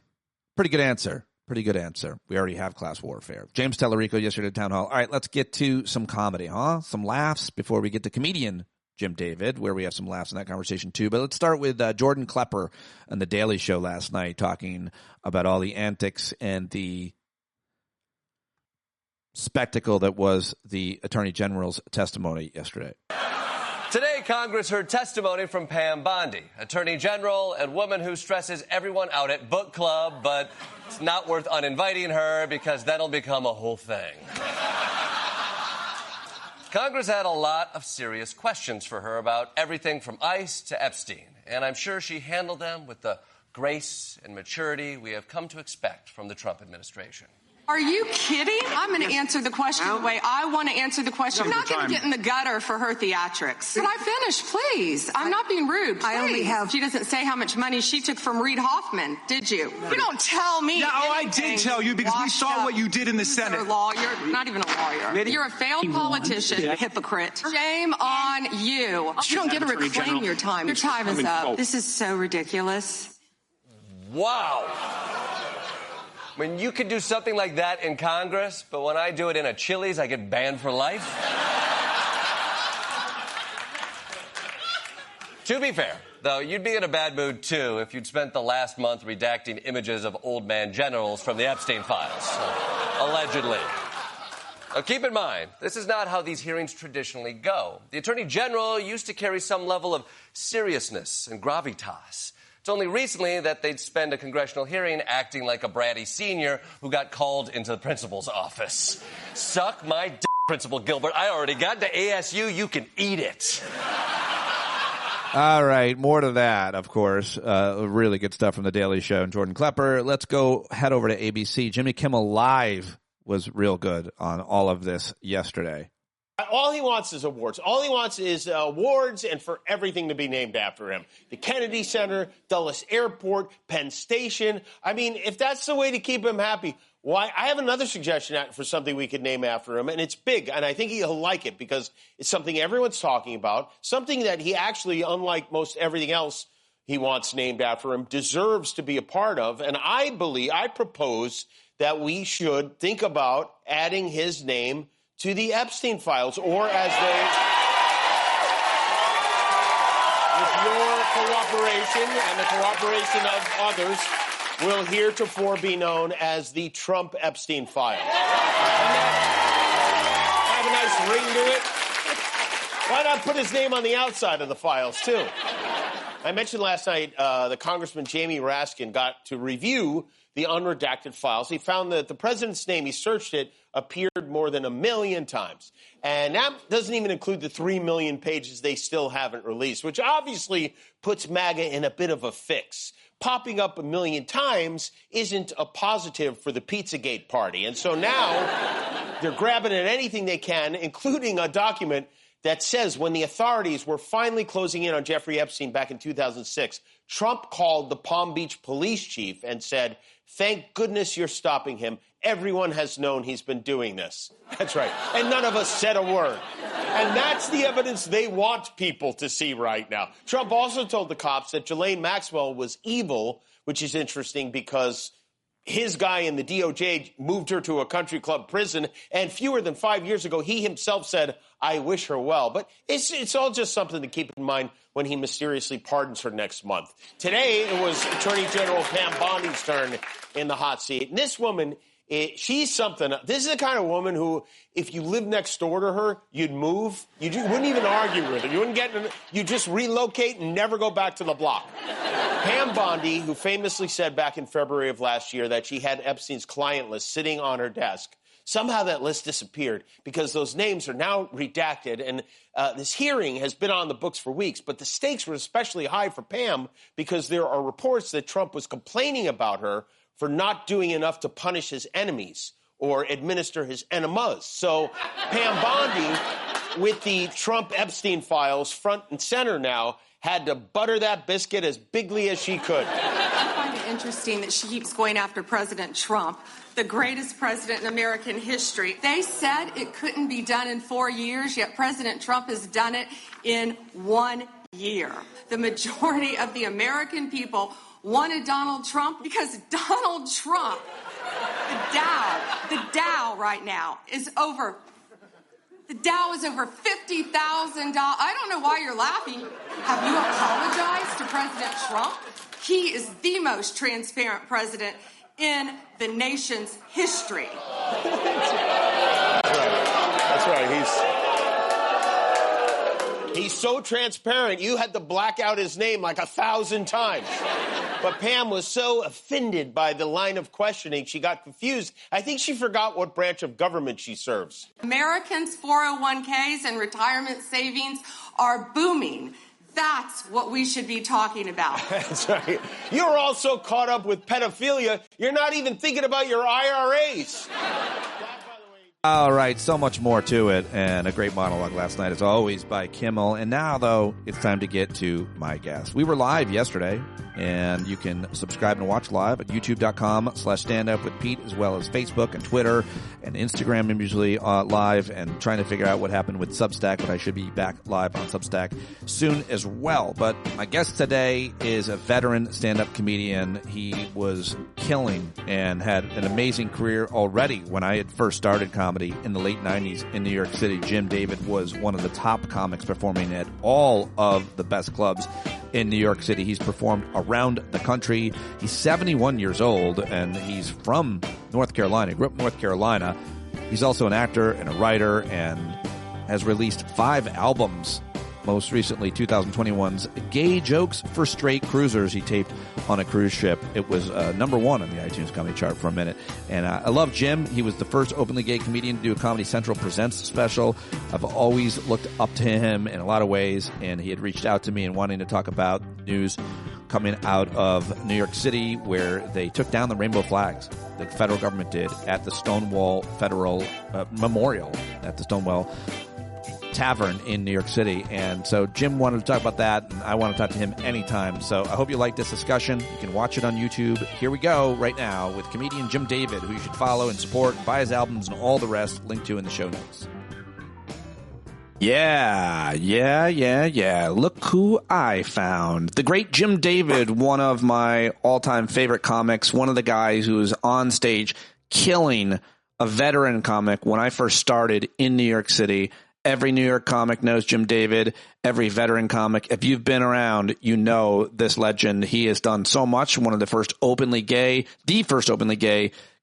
A: Pretty good answer. Pretty good answer. We already have class warfare. James Tellerico yesterday at Town Hall. All right, let's get to some comedy, huh? Some laughs before we get to comedian Jim David, where we have some laughs in that conversation too. But let's start with Jordan Klepper on The Daily Show last night, talking about all the antics and the spectacle that was the Attorney General's testimony yesterday.
S: Today, Congress heard testimony from Pam Bondi, Attorney General and woman who stresses everyone out at book club, but it's not worth uninviting her because that'll become a whole thing. Congress had a lot of serious questions for her about everything from ICE to Epstein, and I'm sure she handled them with the grace and maturity we have come to expect from the Trump administration.
E: Are you kidding? I'm going to answer the question the way I want to answer the question. I'm not going to get in the gutter for her theatrics. Can I finish, please? I'm not being rude. Please.
T: I only have...
E: She doesn't say how much money she took from Reid Hoffman, did you? You don't tell me.
T: Yeah, I did tell you because we saw what you did in the Senate.
E: You're a lawyer, not even a lawyer. You're a failed politician.
T: Hypocrite.
E: Shame on you. You don't get to reclaim your time. Your time is up. This is so ridiculous.
S: Wow. I mean, you could do something like that in Congress, but when I do it in a Chili's, I get banned for life? To be fair, though, you'd be in a bad mood, too, if you'd spent the last month redacting images of old man generals from the Epstein files. Allegedly. Now, keep in mind, this is not how these hearings traditionally go. The Attorney General used to carry some level of seriousness and gravitas. It's only recently that they'd spend a congressional hearing acting like a bratty senior who got called into the principal's office. Suck my d***, Principal Gilbert. I already got to ASU. You can eat it.
A: All right, more to that, of course. Really good stuff from The Daily Show and Jordan Klepper. Let's head over to ABC. Jimmy Kimmel Live was real good on all of this yesterday.
U: All he wants is awards. All he wants is awards and for everything to be named after him. The Kennedy Center, Dulles Airport, Penn Station. I mean, if that's the way to keep him happy, why? I have another suggestion for something we could name after him, and it's big, and I think he'll like it because it's something everyone's talking about, something that he actually, unlike most everything else he wants named after him, deserves to be a part of. And I propose that we should think about adding his name to the Epstein files, or as they, with your cooperation and the cooperation of others, will heretofore be known as the Trump Epstein files. Have a nice ring to it. Why not put his name on the outside of the files, too? I mentioned last night the Congressman Jamie Raskin got to review the unredacted files. He found that the president's name, he searched it, appeared more than 1 million times. And that doesn't even include the 3 million pages they still haven't released, which obviously puts MAGA in a bit of a fix. Popping up 1 million times isn't a positive for the Pizzagate party. And so now they're grabbing at anything they can, including a document that says when the authorities were finally closing in on Jeffrey Epstein back in 2006, Trump called the Palm Beach police chief and said, "Thank goodness you're stopping him. Everyone has known he's been doing this." That's right. And none of us said a word. And that's the evidence they want people to see right now. Trump also told the cops that Ghislaine Maxwell was evil, which is interesting because his guy in the DOJ moved her to a country club prison, and fewer than 5 years ago, he himself said, "I wish her well." But it's all just something to keep in mind when he mysteriously pardons her next month. Today, it was Attorney General Pam Bondi's turn in the hot seat. And this woman, she's something. This is the kind of woman who, if you lived next door to her, you'd move. You wouldn't even argue with her. You wouldn't you just relocate and never go back to the block. Pam Bondi, who famously said back in February of last year that she had Epstein's client list sitting on her desk, somehow that list disappeared because those names are now redacted, and this hearing has been on the books for weeks. But the stakes were especially high for Pam because there are reports that Trump was complaining about her for not doing enough to punish his enemies or administer his enemas. So Pam Bondi, with the Trump Epstein files front and center now, had to butter that biscuit as bigly as she could.
E: I find it interesting that she keeps going after President Trump, the greatest president in American history. They said it couldn't be done in 4 years, yet President Trump has done it in 1 year. The majority of the American people wanted Donald Trump because Donald Trump, the Dow right now is over. The Dow is over $50,000. I don't know why you're laughing. Have you apologized to President Trump? He is the most transparent president in the nation's history.
U: That's right. He's so transparent, you had to black out his name like 1,000 times. But Pam was so offended by the line of questioning, she got confused. I think she forgot what branch of government she serves.
E: Americans' 401ks and retirement savings are booming. That's what we should be talking about.
U: That's right. You're all so caught up with pedophilia, you're not even thinking about your IRAs.
A: All right, so much more to it, and a great monologue last night, as always, by Kimmel. And now, though, it's time to get to my guest. We were live yesterday, and you can subscribe and watch live at youtube.com/standupwithpete, as well as Facebook and Twitter and Instagram. I'm usually live and trying to figure out what happened with Substack, but I should be back live on Substack soon as well. But my guest today is a veteran stand-up comedian. He was killing and had an amazing career already when I had first started comedy in the late 90s in New York City. Jim David was one of the top comics performing at all of the best clubs in New York City. He's performed around the country. He's 71 years old, and he's from North Carolina. He grew up in North Carolina. He's also an actor and a writer and has released 5 albums most recently 2021's Gay Jokes for Straight Cruisers he taped on a cruise ship. It was number 1 on the iTunes comedy chart for a minute. And I love Jim. He was the first openly gay comedian to do a Comedy Central Presents special. I've always looked up to him in a lot of ways, and he had reached out to me and wanting to talk about news coming out of New York City where they took down the rainbow flags. The federal government did at the Stonewall Federal Memorial at the Stonewall Tavern in New York City. And so Jim wanted to talk about that, and I want to talk to him anytime. So I hope you like this discussion. You can watch it on YouTube. Here we go right now with comedian Jim David, who you should follow and support and buy his albums and all the rest, linked to in the show notes. Yeah. Look who I found. The great Jim David, one of my all-time favorite comics, one of the guys who was on stage killing a veteran comic when I first started in New York City. Every New York comic knows Jim David, every veteran comic. If you've been around, you know this legend. He has done so much. One of the first openly gay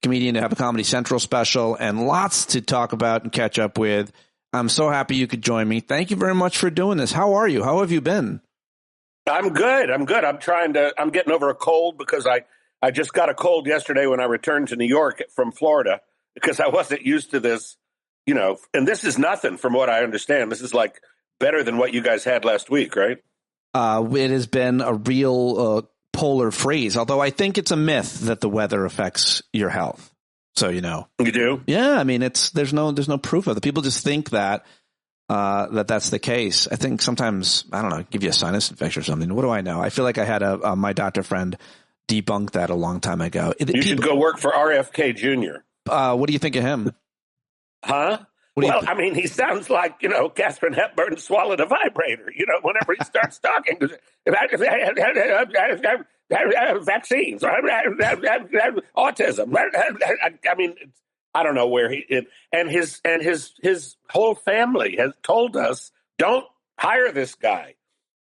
A: comedian to have a Comedy Central special, and lots to talk about and catch up with. I'm so happy you could join me. Thank you very much for doing this. How are you? How have you been?
D: I'm good. I'm getting over a cold because I just got a cold yesterday when I returned to New York from Florida because I wasn't used to this, and this is nothing from what I understand. This is like better than what you guys had last week, right?
A: It has been a real polar freeze, although I think it's a myth that the weather affects your health. So, You
D: do?
A: Yeah. I mean, there's no proof of it. People just think that that's the case. I think sometimes, I don't know, give you a sinus infection or something. What do I know? I feel like I had my doctor friend debunk that a long time ago.
D: You should go work for RFK Jr.
A: What do you think of him?
D: Huh? I mean, he sounds like, Katharine Hepburn swallowed a vibrator, whenever he starts talking. Vaccines, autism. I mean, I don't know where his whole family has told us, don't hire this guy.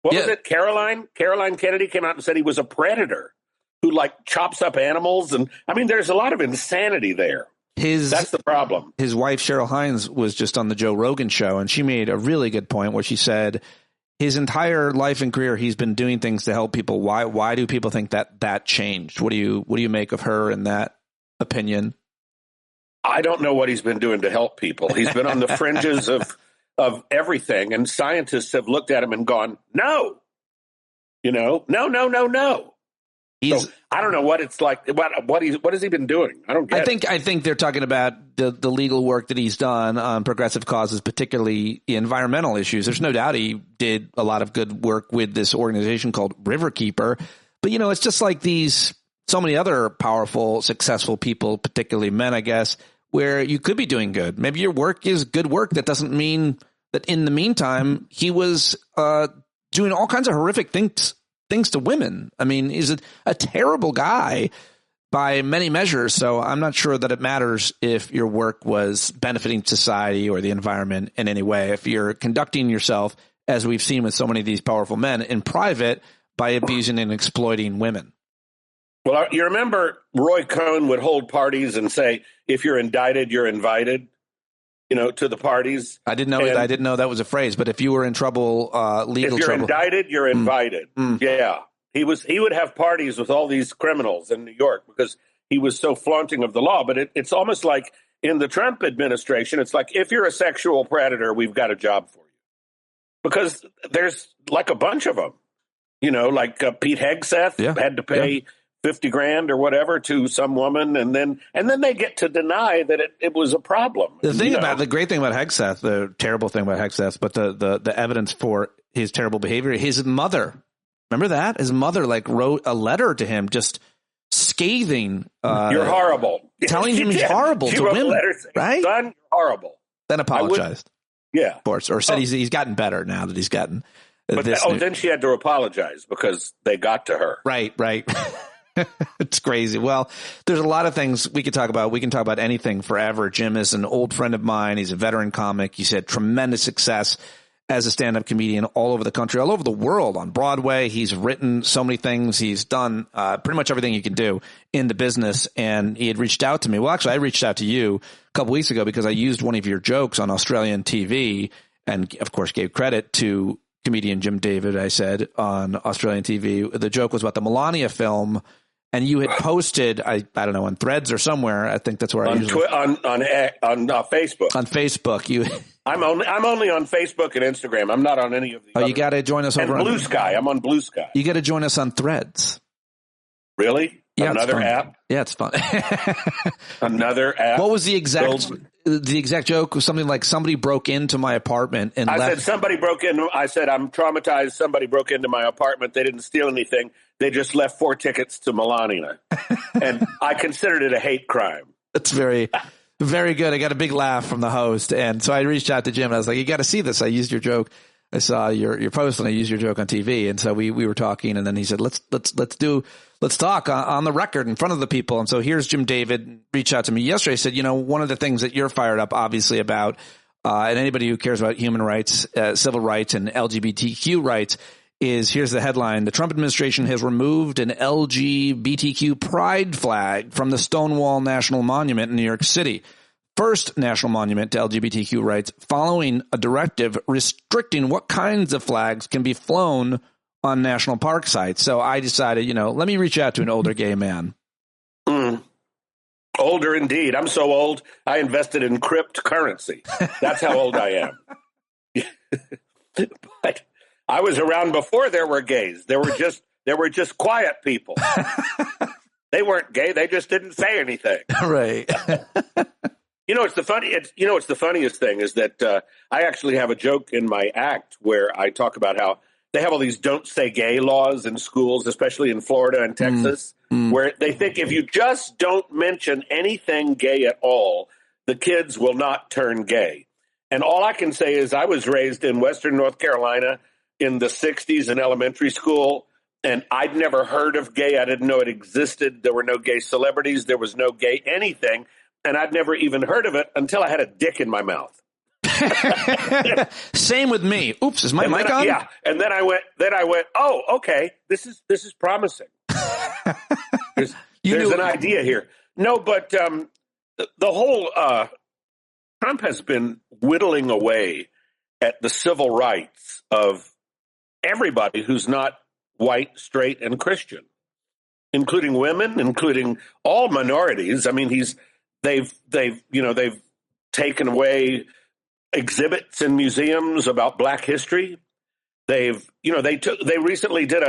D: What was it? Caroline Kennedy came out and said he was a predator who chops up animals. And I mean, there's a lot of insanity there. That's the problem.
A: His wife, Cheryl Hines, was just on the Joe Rogan show, and she made a really good point where she said his entire life and career, he's been doing things to help people. Why do people think that changed? What do you make of her and that opinion?
D: I don't know what he's been doing to help people. He's been on the fringes of everything, and scientists have looked at him and gone, no. No. So, I don't know what it's like. What has he been doing? I don't get it.
A: I think they're talking about the legal work that he's done on progressive causes, particularly environmental issues. There's no doubt he did a lot of good work with this organization called Riverkeeper. But, it's just like so many other powerful, successful people, particularly men, I guess, where you could be doing good. Maybe your work is good work. That doesn't mean that in the meantime, he was doing all kinds of horrific things to women. I mean, he's a terrible guy by many measures. So I'm not sure that it matters if your work was benefiting society or the environment in any way. If you're conducting yourself, as we've seen with so many of these powerful men, in private by abusing and exploiting women.
D: Well, you remember Roy Cohn would hold parties and say, if you're indicted, you're invited, to the parties.
A: I didn't know that was a phrase, but if you were in trouble, legal trouble.
D: If you're indicted, you're invited. Yeah. He would have parties with all these criminals in New York because he was so flaunting of the law. But it's almost like in the Trump administration, it's like, if you're a sexual predator, we've got a job for you. Because there's a bunch of them, Pete Hegseth had to pay $50,000 or whatever to some woman, and then they get to deny that it was a problem.
A: The great thing about Hegseth, the terrible thing about Hegseth, but the evidence for his terrible behavior, his mother, remember that? His mother wrote a letter to him just scathing.
D: You're horrible.
A: Telling him he's horrible to women, right?
D: Son, you're horrible.
A: Then apologized.
D: Of
A: course, or said he's gotten better now that he's gotten this.
D: Then she had to apologize because they got to her.
A: Right. It's crazy. Well, there's a lot of things we could talk about. We can talk about anything forever. Jim is an old friend of mine. He's a veteran comic. He's had tremendous success as a stand-up comedian all over the country, all over the world, on Broadway. He's written so many things. He's done pretty much everything you can do in the business. And he had reached out to me. Well, actually, I reached out to you a couple weeks ago because I used one of your jokes on Australian TV and, of course, gave credit to comedian Jim David, I said, on Australian TV. The joke was about the Melania film, and you had posted, I don't know, on Threads or somewhere. I think that's where I usually...
D: on Facebook.
A: On Facebook.
D: I'm only on Facebook and Instagram. I'm not on any of the
A: Oh, you got to join us over
D: on Blue Sky. I'm on Blue Sky.
A: You got to join us on Threads.
D: Really?
A: Yeah,
D: Another app?
A: Yeah, it's fun.
D: Another app?
A: What was the exact joke? Was something like somebody broke into my apartment and
D: I said somebody broke in. I said I'm traumatized. Somebody broke into my apartment. They didn't steal anything. They just left 4 tickets to Melania, and I considered it a hate crime.
A: That's very, very good. I got a big laugh from the host, and so I reached out to Jim. And I was like, "You got to see this. I used your joke. I saw your post, and I used your joke on TV." And so we were talking, and then he said, "Let's talk on the record in front of the people." And so here's Jim David reached out to me yesterday. He said, one of the things that you're fired up, obviously, about, and anybody who cares about human rights, civil rights, and LGBTQ rights is, here's the headline: the Trump administration has removed an LGBTQ pride flag from the Stonewall National Monument in New York City. First national monument to LGBTQ rights following a directive restricting what kinds of flags can be flown on national park sites. So I decided, let me reach out to an older gay man.
D: Older indeed. I'm so old, I invested in cryptocurrency. That's how old I am. But I was around before there were gays. There were just quiet people. They weren't gay. They just didn't say anything.
A: Right.
D: It's the funniest thing is that I actually have a joke in my act where I talk about how they have all these don't say gay laws in schools, especially in Florida and Texas, where they think if you just don't mention anything gay at all, the kids will not turn gay. And all I can say is I was raised in Western North Carolina in the 60s in elementary school, and I'd never heard of gay. I didn't know it existed. There were no gay celebrities. There was no gay anything. And I'd never even heard of it until I had a dick in my mouth.
A: Same with me. Oops, is my mic on?
D: Yeah. And then I went, oh, okay, this is promising. There's an idea here. No, but the whole Trump has been whittling away at the civil rights of everybody who's not white, straight, and Christian, including women, including all minorities. I mean, they've taken away exhibits in museums about Black history. They recently did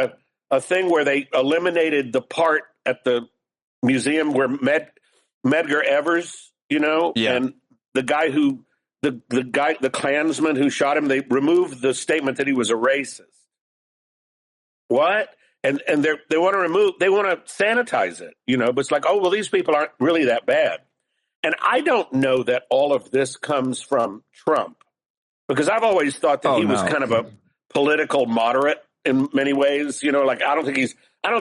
D: a thing where they eliminated the part at the museum where Medgar Evers, and the guy the Klansman who shot him, they removed the statement that he was a racist. What? And they want to sanitize it, but it's like, oh, well, these people aren't really that bad. And I don't know that all of this comes from Trump, because I've always thought that he was kind of a political moderate in many ways. I don't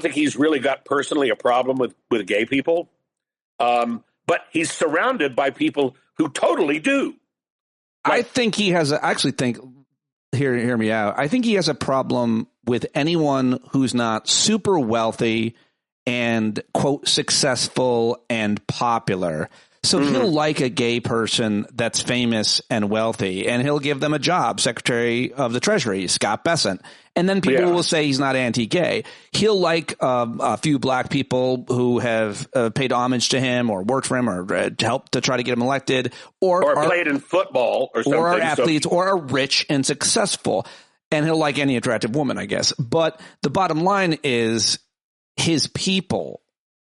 D: think he's really got personally a problem with gay people. But he's surrounded by people who totally do.
A: I think he has hear me out. I think he has a problem with anyone who's not super wealthy and, quote, successful and popular. So he'll like a gay person that's famous and wealthy, and he'll give them a job, Secretary of the Treasury, Scott Bessent. And then people will say he's not anti-gay. He'll like a few Black people who have paid homage to him or worked for him or helped to try to get him elected. Or
D: played in football or something.
A: Or are athletes or are rich and successful. And he'll like any attractive woman, I guess. But the bottom line is his people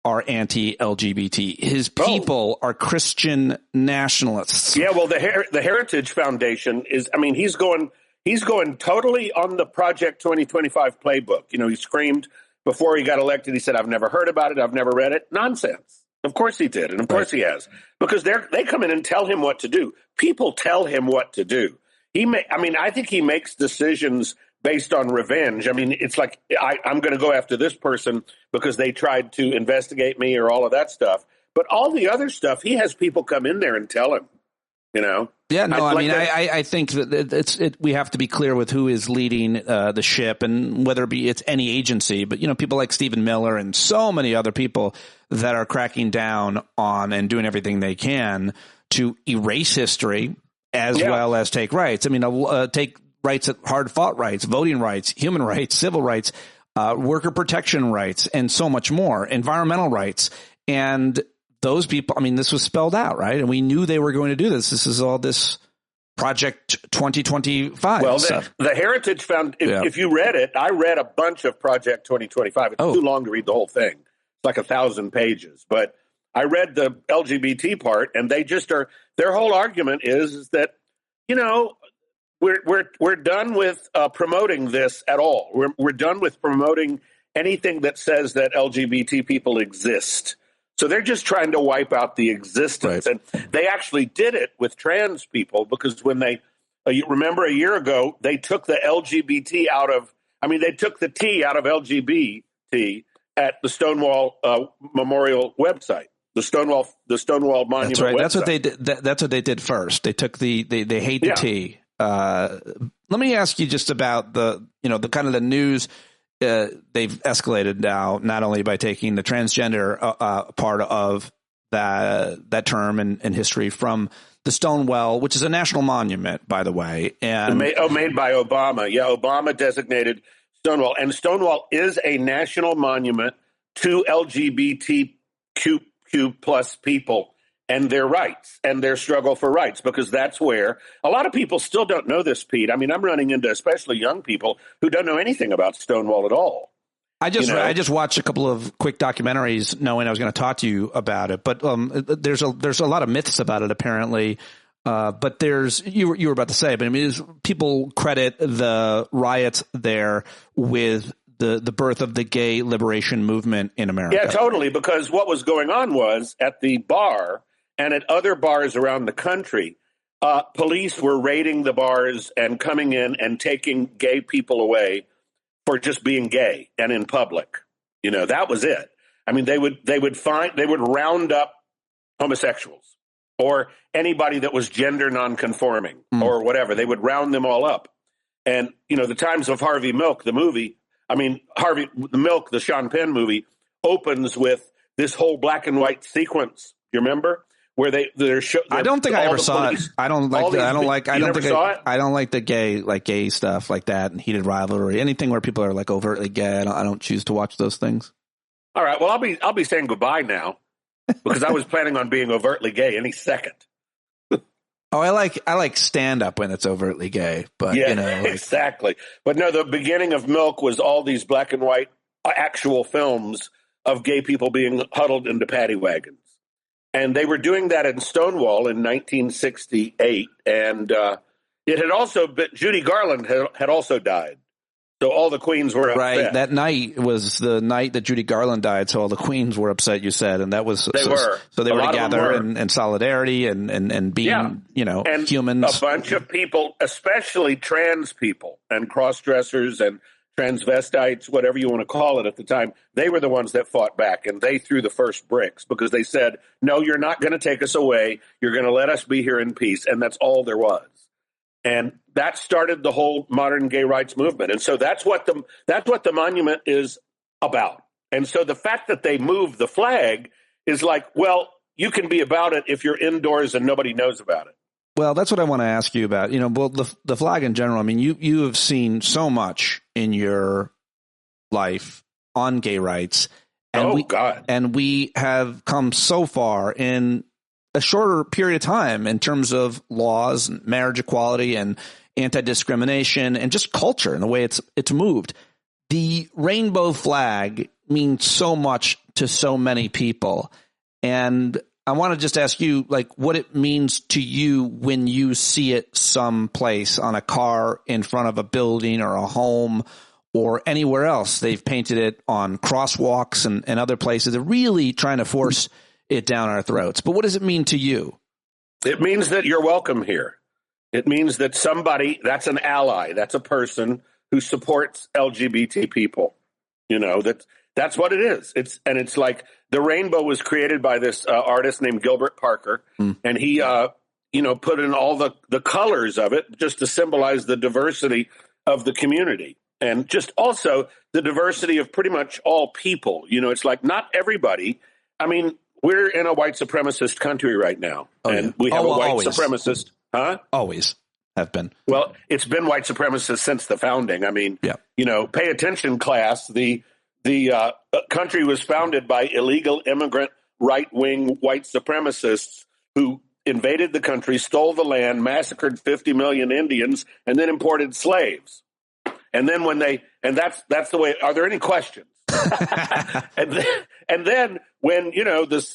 A: are anti-LGBT. His people are Christian nationalists.
D: Yeah, well, the Heritage Foundation is, he's going totally on the Project 2025 playbook. He screamed before he got elected. He said, I've never heard about it. I've never read it. Nonsense. Of course he did. And of course he has, because they come in and tell him what to do. People tell him what to do. I think he makes decisions based on revenge. It's like, I'm going to go after this person because they tried to investigate me or all of that stuff. But all the other stuff, he has people come in there and tell him,
A: Yeah, no, I think that we have to be clear with who is leading the ship, and whether it's any agency, but, people like Stephen Miller and so many other people that are cracking down on and doing everything they can to erase history as well as take rights. Take rights, hard-fought rights, voting rights, human rights, civil rights, worker protection rights, and so much more, environmental rights. And those people, I mean, this was spelled out, right? And we knew they were going to do this. This is all this Project 2025
D: well,
A: stuff.
D: The Heritage Found, if you read it, I read a bunch of Project 2025. It's too long to read the whole thing. It's like 1,000 pages. But I read the LGBT part, and they just are, their whole argument is that, you know, we're done with promoting this at all. We're done with promoting anything that says that LGBT people exist. So they're just trying to wipe out the existence. Right. And they actually did it with trans people because when they, you remember a year ago, they took the LGBT out of, they took the T out of LGBT at the Stonewall Memorial website, the Stonewall Monument.
A: That's right.
D: Website.
A: That's what they did. That's what they did first. They took they hate the T. Let me ask you just about the kind of the news. They've escalated now, not only by taking the transgender part of that term and history from the Stonewall, which is a national monument, by the way, and
D: made by Obama. Yeah, Obama designated Stonewall, and Stonewall is a national monument to LGBTQ plus people and their rights and their struggle for rights, because that's where a lot of people still don't know this, Pete. I mean, I'm running into especially young people who don't know anything about Stonewall at all.
A: I just watched a couple of quick documentaries knowing I was going to talk to you about it, but there's a lot of myths about it apparently. But you were about to say, but I mean, people credit the riots there with the birth of the gay liberation movement in America.
D: Yeah, totally. Because what was going on was at the bar and at other bars around the country, police were raiding the bars and coming in and taking gay people away for just being gay and in public. You know, that was it. I mean, they would round up homosexuals or anybody that was gender nonconforming or whatever. They would round them all up. And, the Times of Harvey Milk, the movie, Harvey Milk, the Sean Penn movie, opens with this whole black and white sequence. You remember where I
A: don't think I ever saw it. I don't like the gay stuff like that and heated rivalry, anything where people are like overtly gay. I don't choose to watch those things.
D: All right. Well, I'll be saying goodbye now because I was planning on being overtly gay any second.
A: Oh, I like stand up when it's overtly gay, but
D: exactly. But no, the beginning of Milk was all these black and white actual films of gay people being huddled into paddy wagons. And they were doing that in Stonewall in 1968. And it had also been, Judy Garland had also died. So all the queens were upset. Right.
A: That night was the night that Judy Garland died. So all the queens were upset, you said. And that was,
D: they were.
A: So they were together in solidarity and being,
D: and
A: humans.
D: A bunch of people, especially trans people and cross-dressers and transvestites, whatever you want to call it at the time, they were the ones that fought back, and they threw the first bricks because they said, no, you're not going to take us away. You're going to let us be here in peace. And that's all there was. And that started the whole modern gay rights movement. And so that's what the monument is about. And so the fact that they moved the flag is like, well, you can be about it if you're indoors and nobody knows about it.
A: Well, that's what I want to ask you about. Well, the flag in general, I mean, you have seen so much in your life on gay rights. And
D: God.
A: And we have come so far in a shorter period of time in terms of laws, and marriage equality and anti-discrimination and just culture and the way it's moved. The rainbow flag means so much to so many people. And I want to just ask you, like, what it means to you when you see it someplace on a car, in front of a building or a home or anywhere else. They've painted it on crosswalks and other places. They're really trying to force it down our throats. But what does it mean to you?
D: It means that you're welcome here. It means that somebody, that's an ally, that's a person who supports LGBT people. That's what it is. It's like the rainbow was created by this artist named Gilbert Parker, and he put in all the colors of it just to symbolize the diversity of the community and just also the diversity of pretty much all people. It's like not everybody. I mean, we're in a white supremacist country right now, and we have a white supremacist. Huh?
A: Always. have been.
D: Well, it's been white supremacists since the founding. I mean, pay attention, class. The country was founded by illegal immigrant right-wing white supremacists who invaded the country, stole the land, massacred 50 million Indians, and then imported slaves. And then that's the way. Are there any questions? and then when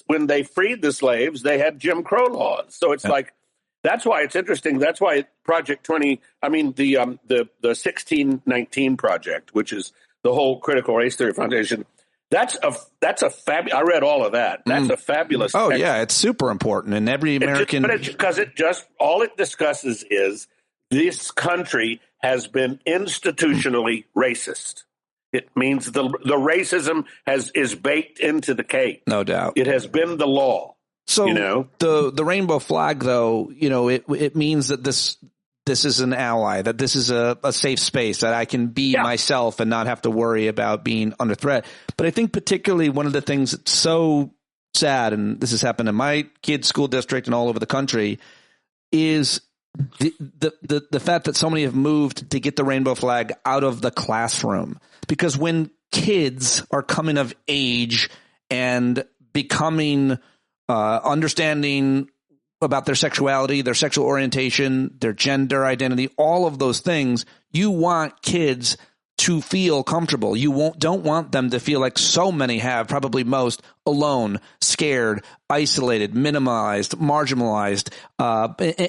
D: when they freed the slaves, they had Jim Crow laws. So it's like, that's why it's interesting. That's why Project 20. I mean the 1619 project, which is the whole Critical Race Theory Foundation. That's a fabulous. I read all of that. That's a fabulous.
A: Oh yeah, it's super important. And every American,
D: because all it discusses is this country has been institutionally racist. It means the racism is baked into the cake.
A: No doubt.
D: It has been the law.
A: So the rainbow flag, though, it means that this is an ally, that this is a safe space, that I can be myself and not have to worry about being under threat. But I think particularly one of the things that's so sad, and this has happened in my kids' school district and all over the country, is the fact that so many have moved to get the rainbow flag out of the classroom. Because when kids are coming of age and becoming understanding about their sexuality, their sexual orientation, their gender identity, all of those things, you want kids to feel comfortable. You don't want them to feel like so many have, probably most, alone, scared, isolated, minimized, marginalized,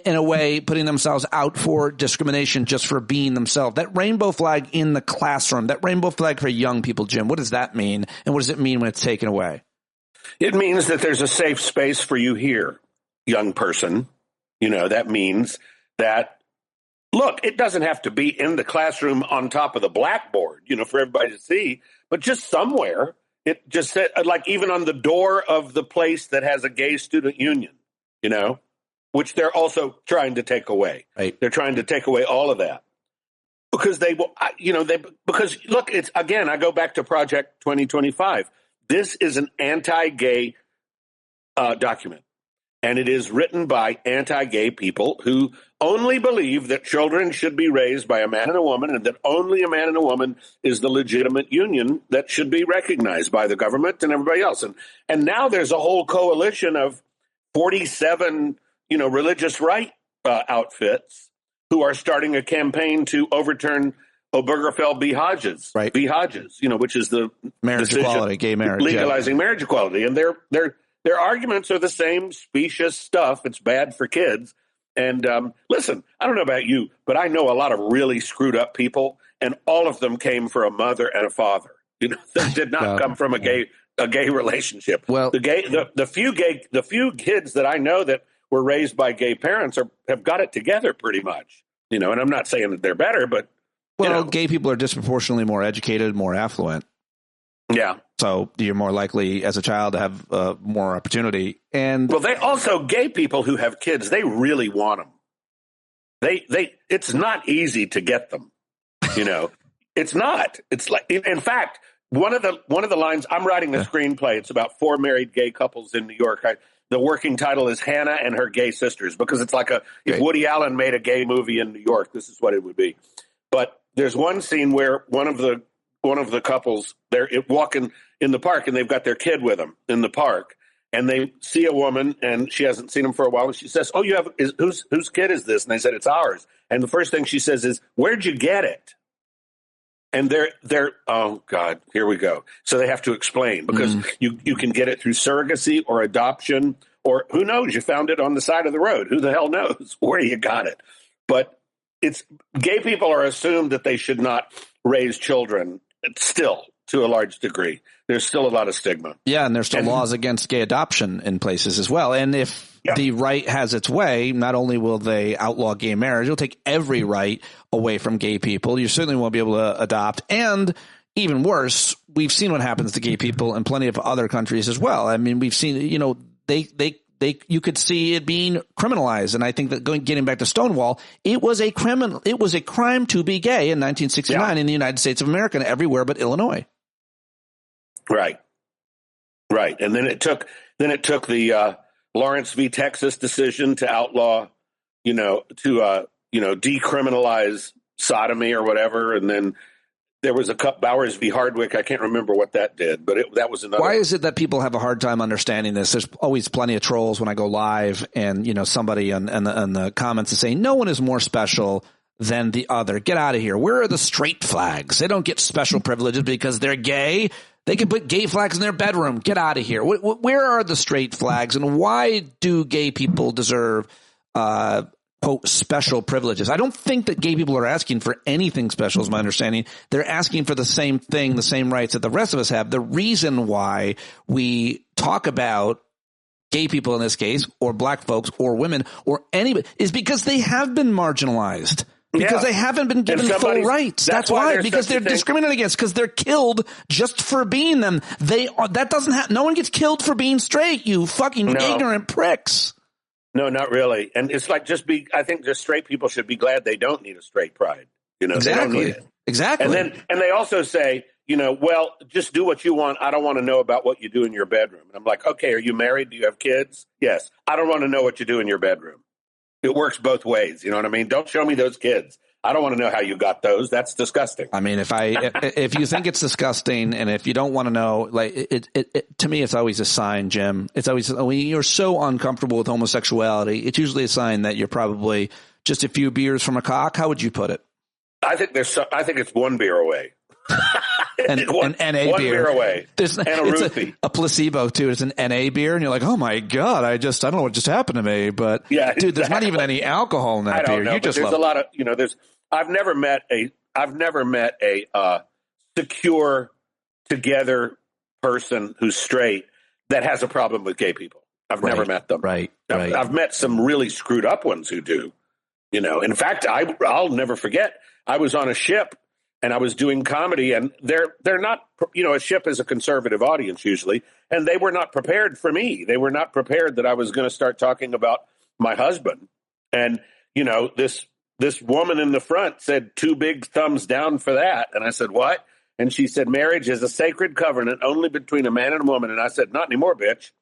A: in a way, putting themselves out for discrimination just for being themselves. That rainbow flag in the classroom, that rainbow flag for young people, Jim, what does that mean? And what does it mean when it's taken away?
D: It means that there's a safe space for you here, young person. That means that, look, it doesn't have to be in the classroom on top of the blackboard, for everybody to see, but just somewhere. It just said, like, even on the door of the place that has a gay student union, which they're also trying to take away.
A: Right.
D: They're trying to take away all of that because because look, it's, again, I go back to Project 2025. This is an anti-gay document. And it is written by anti-gay people who only believe that children should be raised by a man and a woman, and that only a man and a woman is the legitimate union that should be recognized by the government and everybody else. And now there's a whole coalition of 47, religious right outfits who are starting a campaign to overturn Obergefell v. Hodges,
A: right?
D: V. Hodges, which is the
A: marriage equality, gay marriage,
D: legalizing marriage equality, and their arguments are the same specious stuff. It's bad for kids. And listen, I don't know about you, but I know a lot of really screwed up people, and all of them came from a mother and a father. They did not come from a gay relationship.
A: Well,
D: the few kids that I know that were raised by gay parents have got it together pretty much. And I'm not saying that they're better, but
A: gay people are disproportionately more educated, more affluent.
D: Yeah.
A: So you're more likely as a child to have more opportunity. And
D: they also, gay people who have kids, they really want them. It's not easy to get them. It's not. It's like, in fact, one of the lines, I'm writing a screenplay. It's about 4 married gay couples in New York. The working title is Hannah and Her Gay Sisters, because it's like if Woody Allen made a gay movie in New York, this is what it would be. But there's one scene where one of the couples, they're walking in the park, and they've got their kid with them in the park, and they see a woman, and she hasn't seen him for a while, and she says, "Oh, whose kid is this?" And they said, "It's ours." And the first thing she says is, "Where'd you get it?" And they're oh God, here we go. So they have to explain, because you can get it through surrogacy or adoption, or who knows, you found it on the side of the road. Who the hell knows where you got it? But gay people are assumed that they should not raise children. Still, to a large degree, there's still a lot of stigma.
A: Yeah, and there's still laws against gay adoption in places as well. And if the right has its way, not only will they outlaw gay marriage, it'll take every right away from gay people. You certainly won't be able to adopt. And even worse, we've seen what happens to gay people in plenty of other countries as well. I mean, we've seen, you could see it being criminalized. And I think that getting back to Stonewall, it was a crime to be gay in 1969 in the United States of America and everywhere but Illinois.
D: Right. And then it took the Lawrence v. Texas decision to outlaw, to decriminalize sodomy or whatever. And then there was Bowers v. Hardwick. I can't remember what that did, but that was another.
A: Why is it that people have a hard time understanding this? There's always plenty of trolls when I go live, and somebody on the comments is saying no one is more special than the other. Get out of here. Where are the straight flags? They don't get special privileges because they're gay. They can put gay flags in their bedroom. Get out of here. Where are the straight flags, and why do gay people deserve quote, special privileges? I don't think that gay people are asking for anything special, is my understanding. They're asking for the same thing, the same rights that the rest of us have. The reason why we talk about gay people in this case, or black folks, or women, or anybody, is because they have been marginalized. Because they haven't been given full rights. That's why. Because they're discriminated against. Because they're killed just for being them. No one gets killed for being straight, you fucking ignorant pricks.
D: No, not really. And it's like I think just straight people should be glad they don't need a straight pride.
A: Exactly.
D: They don't need it.
A: Exactly.
D: And they also say, well, just do what you want. I don't want to know about what you do in your bedroom. And I'm like, okay, are you married? Do you have kids? Yes. I don't want to know what you do in your bedroom. It works both ways. You know what I mean? Don't show me those kids. I don't want to know how you got those. That's disgusting.
A: I mean, if you think it's disgusting, and if you don't want to know, like it to me, it's always a sign, Jim. It's always, when you're so uncomfortable with homosexuality, it's usually a sign that you're probably just a few beers from a cock. How would you put it?
D: I think it's one beer away.
A: An NA
D: one
A: beer
D: away.
A: And a roofie. A placebo too. It's an NA beer, and you're like, oh my god, I don't know what just happened to me. But dude, there's not even any alcohol in that beer.
D: Know, you just there's a lot of I've never met a secure together person who's straight that has a problem with gay people. I've never met them.
A: Right.
D: I've met some really screwed up ones who do. In fact, I'll never forget. I was on a ship. And I was doing comedy, and they're not, a ship is a conservative audience usually, and they were not prepared for me. They were not prepared that I was going to start talking about my husband. And, this woman in the front said 2 big thumbs down for that. And I said, what? And she said, marriage is a sacred covenant only between a man and a woman. And I said, not anymore, bitch.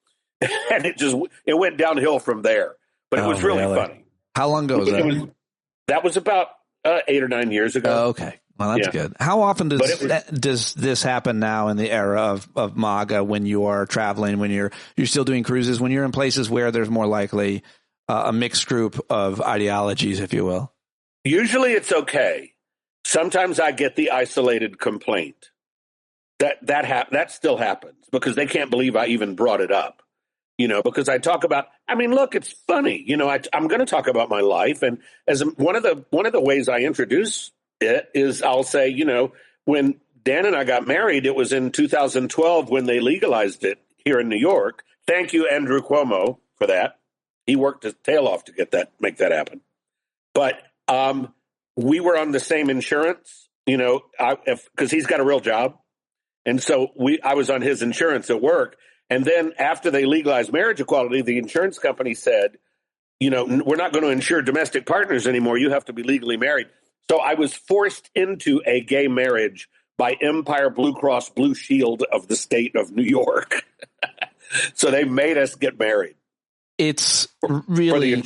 D: And it went downhill from there. But it was really funny.
A: How long ago was that?
D: That was about 8 or 9 years ago.
A: Oh, okay. Well, that's good. How often does this happen now in the era of MAGA, when you are traveling, when you're still doing cruises, when you're in places where there's more likely a mixed group of ideologies, if you will?
D: Usually it's okay. Sometimes I get the isolated complaint. That still happens because they can't believe I even brought it up. Because I talk about, look, it's funny. I'm going to talk about my life. And as one of the ways I introduce it is I'll say, when Dan and I got married, it was in 2012 when they legalized it here in New York. Thank you, Andrew Cuomo, for that. He worked his tail off to make that happen. But we were on the same insurance, because he's got a real job. And so I was on his insurance at work. And then after they legalized marriage equality, the insurance company said, we're not going to insure domestic partners anymore. You have to be legally married. So I was forced into a gay marriage by Empire Blue Cross Blue Shield of the state of New York. So they made us get married.
A: It's really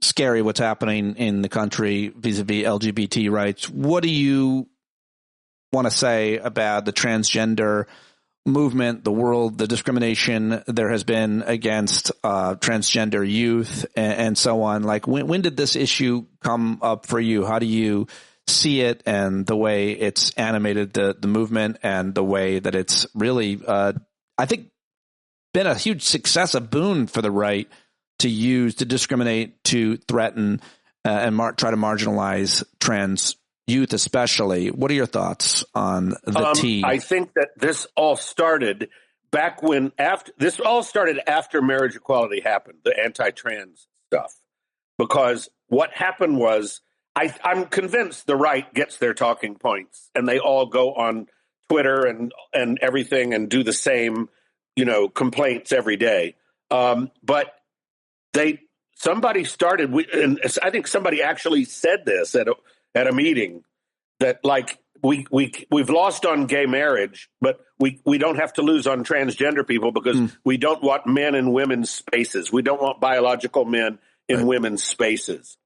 A: scary what's happening in the country vis-a-vis LGBT rights. What do you want to say about the transgender movement, the world, the discrimination there has been against transgender youth and so on? Like, when did this issue come up for you? How do you see it, and the way it's animated the movement, and the way that it's really, I think, been a huge success, a boon for the right to use, to discriminate, to threaten, and try to marginalize trans youth especially? What are your thoughts on the T?
D: I think that this all started after marriage equality happened, the anti-trans stuff. Because what happened was, I'm convinced the right gets their talking points, and they all go on Twitter and everything and do the same, complaints every day. But somebody started, and I think somebody actually said this at a meeting, that like we've lost on gay marriage, but we don't have to lose on transgender people, because we don't want men in women's spaces. We don't want biological men in women's spaces.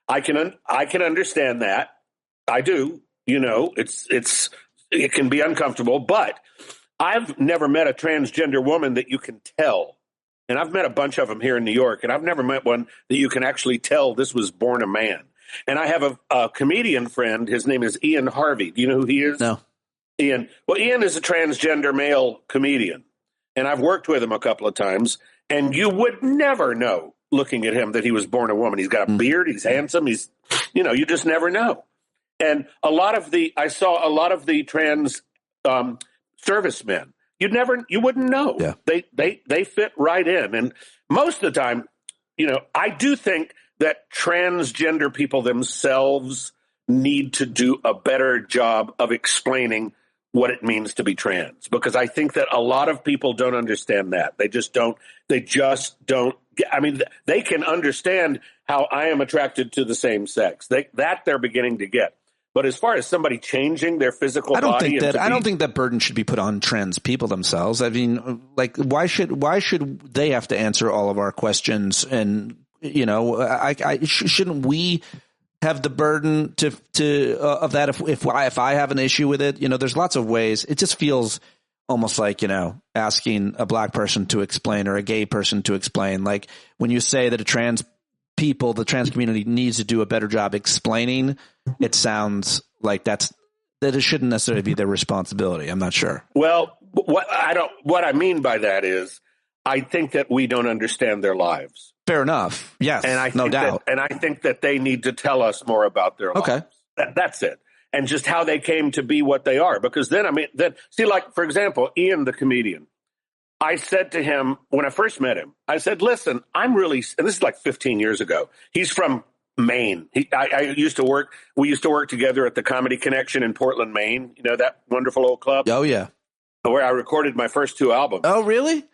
D: I can understand that. I do. You know, it can be uncomfortable, but I've never met a transgender woman that you can tell. And I've met a bunch of them here in New York, and I've never met one that you can actually tell this was born a man. And I have a comedian friend. His name is Ian Harvey. Do you know who he is?
A: No.
D: Ian. Well, Ian is a transgender male comedian, and I've worked with him a couple of times, and you would never know looking at him that he was born a woman. He's got a beard. He's handsome. He's, you know, you just never know. And I saw a lot of the trans servicemen. You wouldn't know.
A: Yeah.
D: They fit right in. And most of the time, you know, I do think that transgender people themselves need to do a better job of explaining what it means to be trans, because I think that a lot of people don't understand that. They just don't I mean, they can understand how I am attracted to the same sex. They're beginning to get. But as far as somebody changing their physical body, I don't think
A: that burden should be put on trans people themselves. I mean, like, why should they have to answer all of our questions? And, you know, shouldn't we have the burden of that if I have an issue with it? You know, there's lots of ways. It just feels almost like, you know, asking a black person to explain or a gay person to explain. Like, when you say that the trans community needs to do a better job explaining, it sounds like that it shouldn't necessarily be their responsibility. I'm not sure.
D: Well, what I mean by that is, I think that we don't understand their lives.
A: Fair enough. Yes, and no doubt.
D: And I think that they need to tell us more about their lives.
A: Okay.
D: That's it. And just how they came to be what they are. Because then, see, like, for example, Ian, the comedian, I said to him when I first met him, I said, listen, and this is like 15 years ago. He's from Maine. We used to work together at the Comedy Connection in Portland, Maine. You know, that wonderful old club?
A: Oh, yeah.
D: Where I recorded my first 2 albums.
A: Oh, really?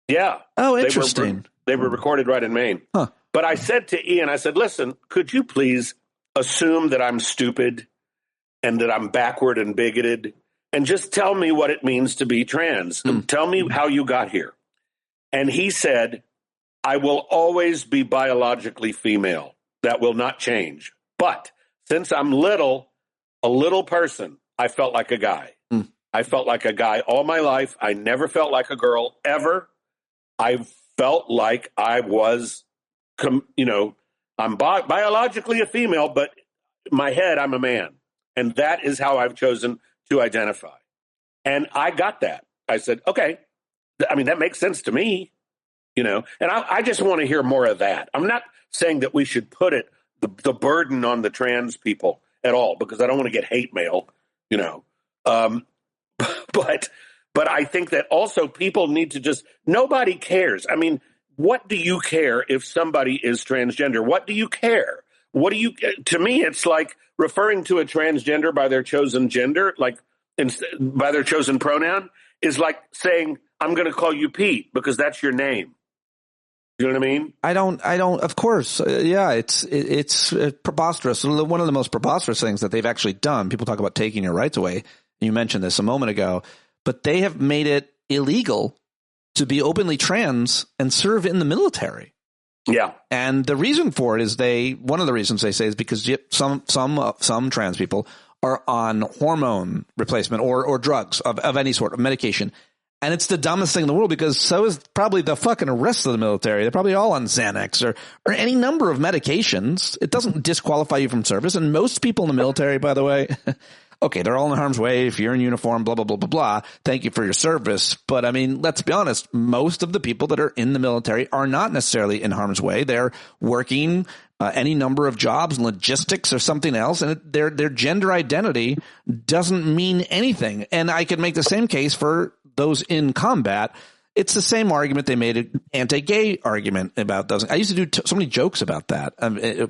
D: Yeah.
A: Oh, interesting.
D: They were recorded right in Maine.
A: Huh.
D: But I said to Ian, I said, listen, could you please assume that I'm stupid and that I'm backward and bigoted, and just tell me what it means to be trans. Tell me how you got here. And he said, I will always be biologically female. That will not change. But since I'm a little person, I felt like a guy. I felt like a guy all my life. I never felt like a girl, ever. I felt like I was, you know, I'm biologically a female, but in my head, I'm a man. And that is how I've chosen to identify. And I got that. I said, okay, I mean, that makes sense to me, you know, and I just want to hear more of that. I'm not saying that we should put the burden on the trans people at all, because I don't want to get hate mail, you know. But I think that also people need to nobody cares. I mean, what do you care if somebody is transgender? What do you care? To me, it's like referring to a transgender by their chosen gender, like by their chosen pronoun, is like saying, I'm going to call you Pete because that's your name. You know what I mean? I don't, of course. Yeah, it's preposterous. One of the most preposterous things that they've actually done, people talk about taking your rights away. You mentioned this a moment ago, but they have made it illegal to be openly trans and serve in the military. Yeah.
A: And the reason for it is one of the reasons they say is because some trans people are on hormone replacement or drugs of any sort of medication. And it's the dumbest thing in the world, because so is probably the fucking rest of the military. They're probably all on Xanax or any number of medications. It doesn't disqualify you from service. And most people in the military, by the way, okay, they're all in harm's way. If you're in uniform, blah, blah, blah, blah, blah. Thank you for your service. But I mean, let's be honest. Most of the people that are in the military are not necessarily in harm's way. They're working any number of jobs, logistics or something else. And their gender identity doesn't mean anything. And I could make the same case for those in combat. It's the same argument they made, an anti-gay argument about those. I used to do so many jokes about that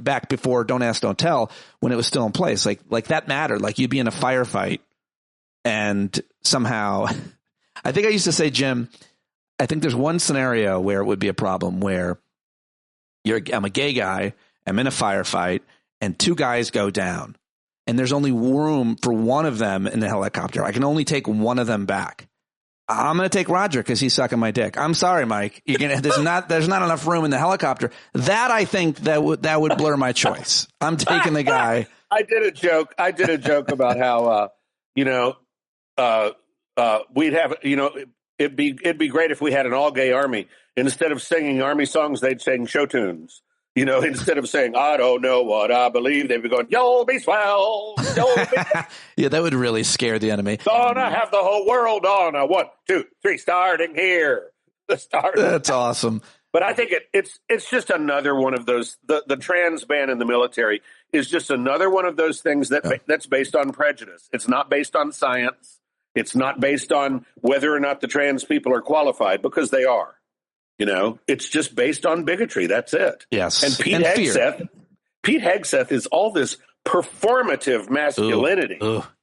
A: back before Don't Ask, Don't Tell, when it was still in place. Like that mattered. Like, you'd be in a firefight and somehow, I think I used to say, Jim, I think there's one scenario where it would be a problem where I'm a gay guy, I'm in a firefight, and 2 guys go down, and there's only room for one of them in the helicopter. I can only take one of them back. I'm going to take Roger because he's sucking my dick. I'm sorry, Mike. There's not enough room in the helicopter. That I think that would blur my choice. I'm taking the guy.
D: I did a joke about how we'd have it'd be great if we had an all gay army. Instead of singing army songs, they'd sing show tunes. Instead of saying, I don't know what I believe, they'd be going, you'll be swell. You'll be
A: Yeah, that would really scare the enemy.
D: Gonna have the whole world on a 1, 2, 3, starting here.
A: That's awesome.
D: But I think it's just another one of those, the trans ban in the military is just another one of those things that's based on prejudice. It's not based on science. It's not based on whether or not the trans people are qualified, because they are. It's just based on bigotry. That's it.
A: Yes.
D: And Pete Hegseth is all this performative masculinity.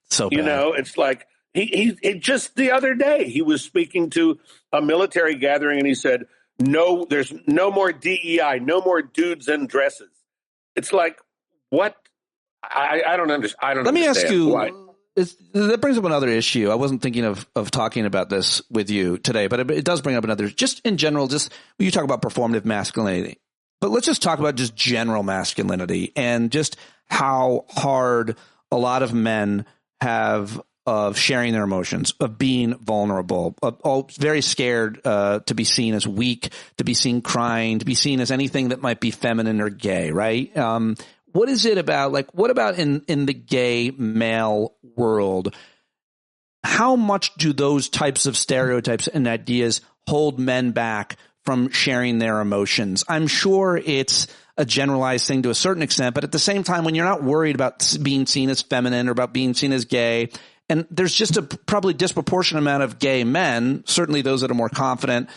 A: So bad.
D: It's like he just the other day he was speaking to a military gathering and he said, no, there's no more DEI, no more dudes in dresses. It's like, what? I don't understand.
A: Let me ask you,
D: why.
A: That brings up another issue. I wasn't thinking of talking about this with you today, but it does bring up another, just in general, just when you talk about performative masculinity, but let's just talk about just general masculinity and just how hard a lot of men have of sharing their emotions, of being vulnerable, very scared to be seen as weak, to be seen crying, to be seen as anything that might be feminine or gay, right? What is it about, what about in the gay male world? How much do those types of stereotypes and ideas hold men back from sharing their emotions? I'm sure it's a generalized thing to a certain extent, but at the same time, when you're not worried about being seen as feminine or about being seen as gay, and there's just a probably disproportionate amount of gay men, certainly those that are more confident,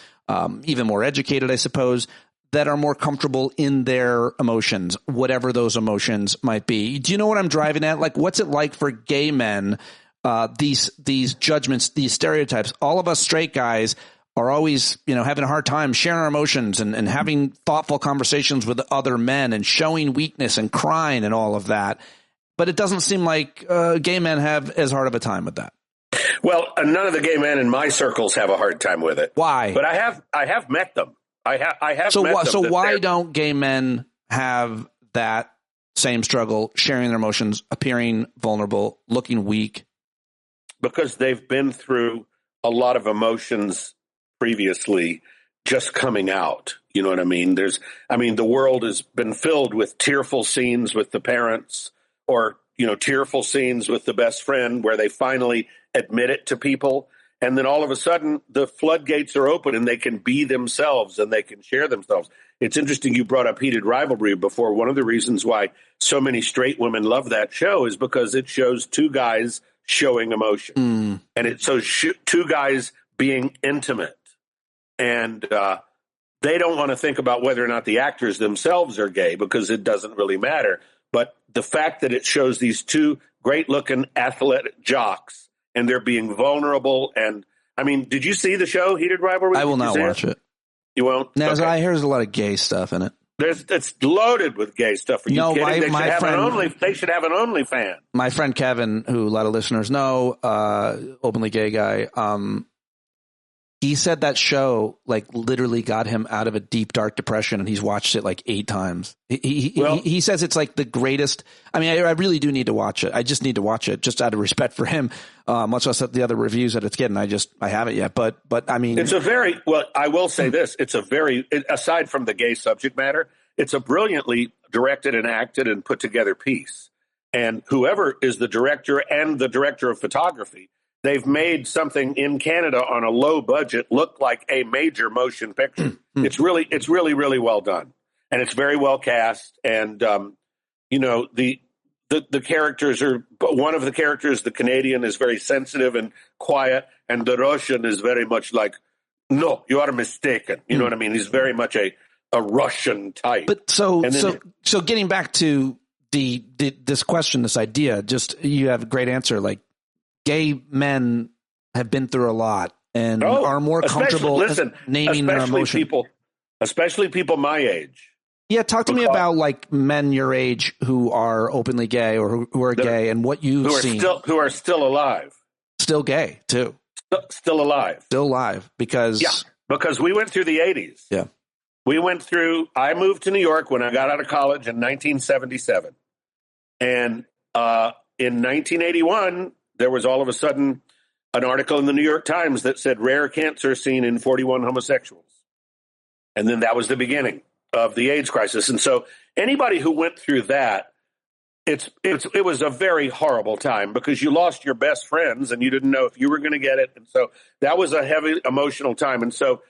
A: even more educated, I suppose, that are more comfortable in their emotions, whatever those emotions might be. Do you know what I'm driving at? What's it like for gay men? These judgments, these stereotypes. All of us straight guys are always, having a hard time sharing our emotions and having thoughtful conversations with other men and showing weakness and crying and all of that. But it doesn't seem like gay men have as hard of a time with that.
D: Well, none of the gay men in my circles have a hard time with it.
A: Why?
D: But I have met them. I have
A: so
D: met them.
A: So why don't gay men have that same struggle, sharing their emotions, appearing vulnerable, looking weak?
D: Because they've been through a lot of emotions previously just coming out. You know what I mean? The world has been filled with tearful scenes with the parents, or, tearful scenes with the best friend where they finally admit it to people. And then all of a sudden, the floodgates are open and they can be themselves and they can share themselves. It's interesting you brought up Heated Rivalry before. One of the reasons why so many straight women love that show is because it shows two guys showing emotion. And it shows two guys being intimate. And they don't want to think about whether or not the actors themselves are gay because it doesn't really matter. But the fact that it shows these two great-looking athletic jocks and they're being vulnerable. And did you see the show Heated Rivalry?
A: I will not watch it.
D: You won't?
A: Now, I hear there's a lot of gay stuff in it.
D: It's loaded with gay stuff. Are you kidding? They should have an OnlyFans.
A: My friend Kevin, who a lot of listeners know, openly gay guy, he said that show literally got him out of a deep, dark depression, and he's watched it 8 times. He says it's the greatest. I really do need to watch it. I just need to watch it just out of respect for him, much less the other reviews that it's getting. I haven't yet, but
D: it's a very, I will say this. It's a very, aside from the gay subject matter, it's a brilliantly directed and acted and put together piece. And whoever is the director and the director of photography, they've made something in Canada on a low budget look like a major motion picture. It's really, really well done. And it's very well cast. And, the characters are, one of the characters, the Canadian, is very sensitive and quiet. And the Russian is very much like, no, you are mistaken. You know what I mean? He's very much a Russian type.
A: But so getting back to this question, this idea, just, you have a great answer. Gay men have been through a lot and are more comfortable naming their emotion.
D: Especially people my age.
A: Yeah, talk to me about men your age who are openly gay or who are gay and what you've seen.
D: Who are still alive.
A: Still gay, too.
D: Still alive.
A: Still alive because
D: we went through the 80s.
A: Yeah.
D: I moved to New York when I got out of college in 1977. And in 1981, there was all of a sudden an article in the New York Times that said rare cancer seen in 41 homosexuals. And then that was the beginning of the AIDS crisis. And so anybody who went through that, it was a very horrible time because you lost your best friends and you didn't know if you were going to get it. And so that was a heavy emotional time. And so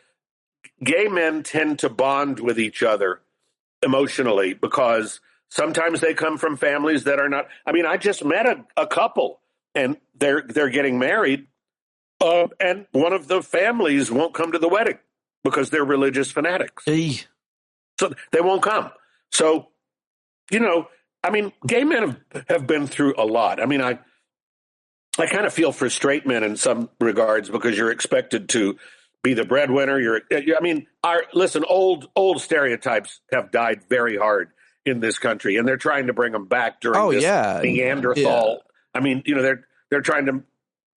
D: gay men tend to bond with each other emotionally because sometimes they come from families that are not. I mean, I just met a couple and they're getting married, and one of the families won't come to the wedding because they're religious fanatics. So they won't come. So, I mean, gay men have been through a lot. I mean, I kind of feel for straight men in some regards because you're expected to be the breadwinner. Old stereotypes have died very hard in this country, and they're trying to bring them back during this Neanderthal. Yeah. I mean, they're trying to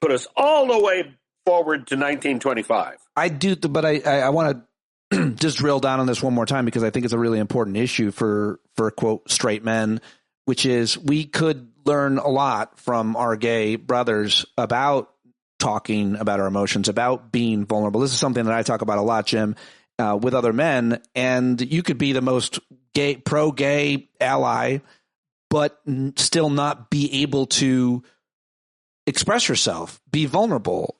D: put us all the way forward to 1925.
A: I do, but I want to just drill down on this one more time because I think it's a really important issue for quote straight men, which is we could learn a lot from our gay brothers about talking about our emotions, about being vulnerable. This is something that I talk about a lot, Jim, with other men, and you could be the most pro-gay ally, but still not be able to express yourself, be vulnerable,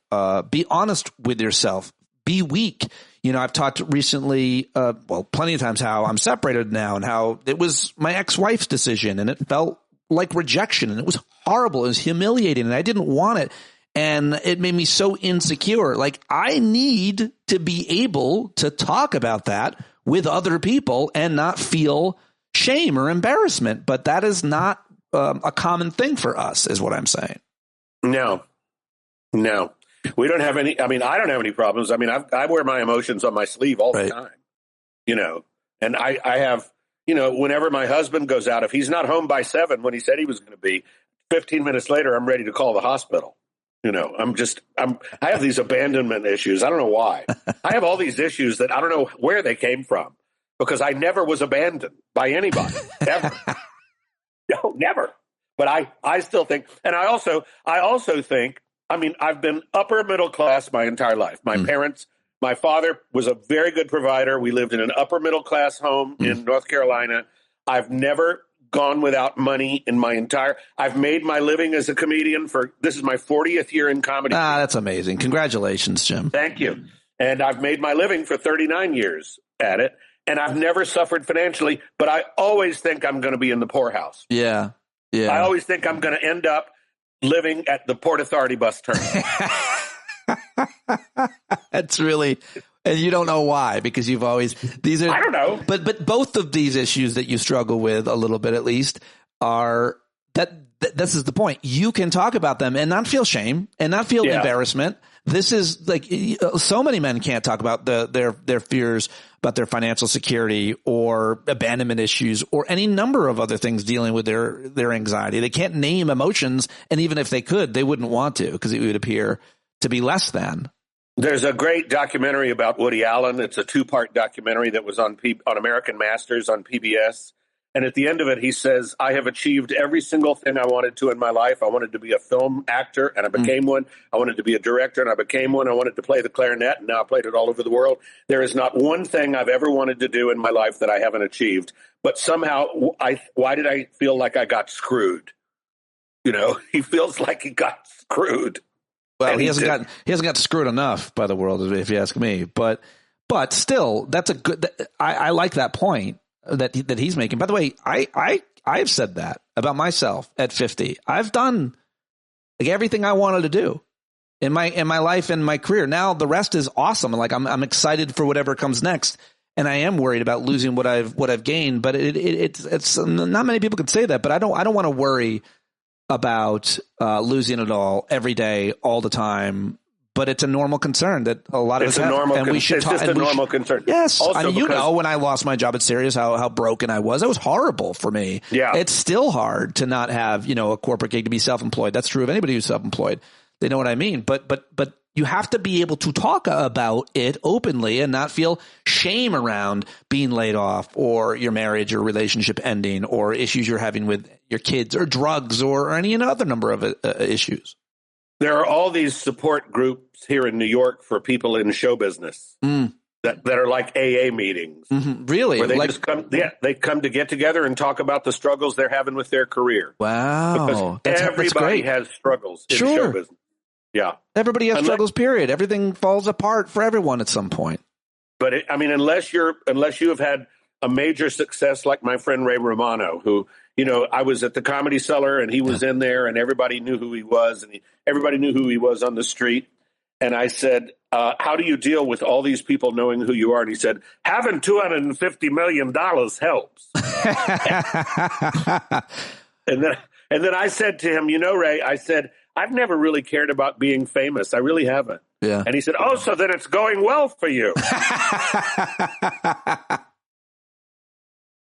A: be honest with yourself, be weak. I've talked recently, plenty of times how I'm separated now and how it was my ex-wife's decision and it felt like rejection and it was horrible. It was humiliating and I didn't want it. And it made me so insecure. Like I need to be able to talk about that with other people and not feel shame or embarrassment. But that is not a common thing for us, is what I'm saying.
D: No. We don't have any. I mean, I don't have any problems. I mean, I wear my emotions on my sleeve all the time, and I have, whenever my husband goes out, if he's not home by 7 when he said he was going to be, 15 minutes later, I'm ready to call the hospital. I have these abandonment issues. I don't know why. I have all these issues that I don't know where they came from because I never was abandoned by anybody, ever. No, never. But I still think, and I also think, I mean, I've been upper middle class my entire life. My parents, my father was a very good provider. We lived in an upper middle class home in North Carolina. I've never gone without money in my I've made my living as a comedian this is my 40th year in comedy.
A: That's amazing. Congratulations, Jim.
D: Thank you. And I've made my living for 39 years at it. And I've never suffered financially, but I always think I'm going to be in the poorhouse.
A: Yeah.
D: I always think I'm going to end up living at the Port Authority bus terminal.
A: That's really, and you don't know why, because you've always, I
D: don't know.
A: But both of these issues that you struggle with a little bit, at least, are this is the point. You can talk about them and not feel shame and not feel embarrassment. This is like so many men can't talk about their fears about their financial security or abandonment issues or any number of other things dealing with their anxiety. They can't name emotions, and even if they could, they wouldn't want to because it would appear to be less than.
D: There's a great documentary about Woody Allen. It's a 2-part documentary that was on American Masters on PBS. And at the end of it, he says, I have achieved every single thing I wanted to in my life. I wanted to be a film actor, and I became one. I wanted to be a director, and I became one. I wanted to play the clarinet, and now I played it all over the world. There is not one thing I've ever wanted to do in my life that I haven't achieved. But somehow, why did I feel like I got screwed? He feels like he got screwed.
A: Well, he hasn't got screwed enough by the world, if you ask me. But still, that's a good. I like that point that he's making. By the way, I've said that about myself at 50. I've done like everything I wanted to do in my life and my career. Now the rest is awesome. Like I'm excited for whatever comes next, and I am worried about losing what I've gained. But it's not many people can say that. But I don't want to worry about losing it all every day, all the time. But it's a normal concern that a lot of us have, and we should talk.
D: It's just a normal concern.
A: Yes, also, I mean, when I lost my job at Sirius, how broken I was. It was horrible for me.
D: Yeah,
A: it's still hard to not have a corporate gig, to be self-employed. That's true of anybody who's self-employed. they know what I mean. But you have to be able to talk about it openly and not feel shame around being laid off or your marriage or relationship ending or issues you're having with your kids or drugs or any other number of issues.
D: There are all these support groups here in New York for people in show business that are like AA meetings.
A: Mm-hmm. Really?
D: Where they just come, they come to get together and talk about the struggles they're having with their career.
A: Wow.
D: Because everybody has struggles in show business. Yeah.
A: Everybody has struggles, period. Everything falls apart for everyone at some point.
D: But unless you have had a major success like my friend Ray Romano, who, I was at the Comedy Cellar and he was in there and everybody knew who he was and everybody knew who he was on the street. And I said, how do you deal with all these people knowing who you are? And he said, having $250 million helps. and then I said to him, Ray, I said, I've never really cared about being famous. I really haven't.
A: Yeah.
D: And he said, oh, so then it's going well for you.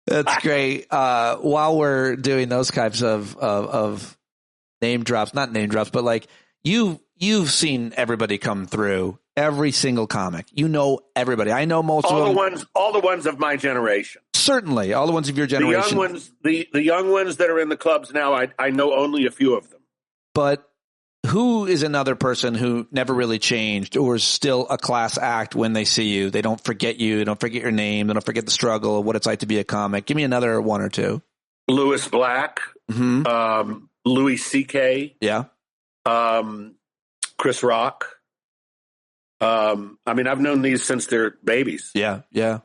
A: That's great. While we're doing those types of name drops, not name drops, but like you've seen everybody come through, every single comic. Everybody. I know most of them.
D: All the ones of my generation.
A: Certainly. All the ones of your generation.
D: The young ones that are in the clubs now, I know only a few of them.
A: But who is another person who never really changed or is still a class act when they see you? They don't forget you. They don't forget your name. They don't forget the struggle of what it's like to be a comic. Give me another one or two.
D: Louis Black, Louis C.K.
A: Yeah.
D: Chris Rock. I've known these since they're babies.
A: Yeah. Yeah.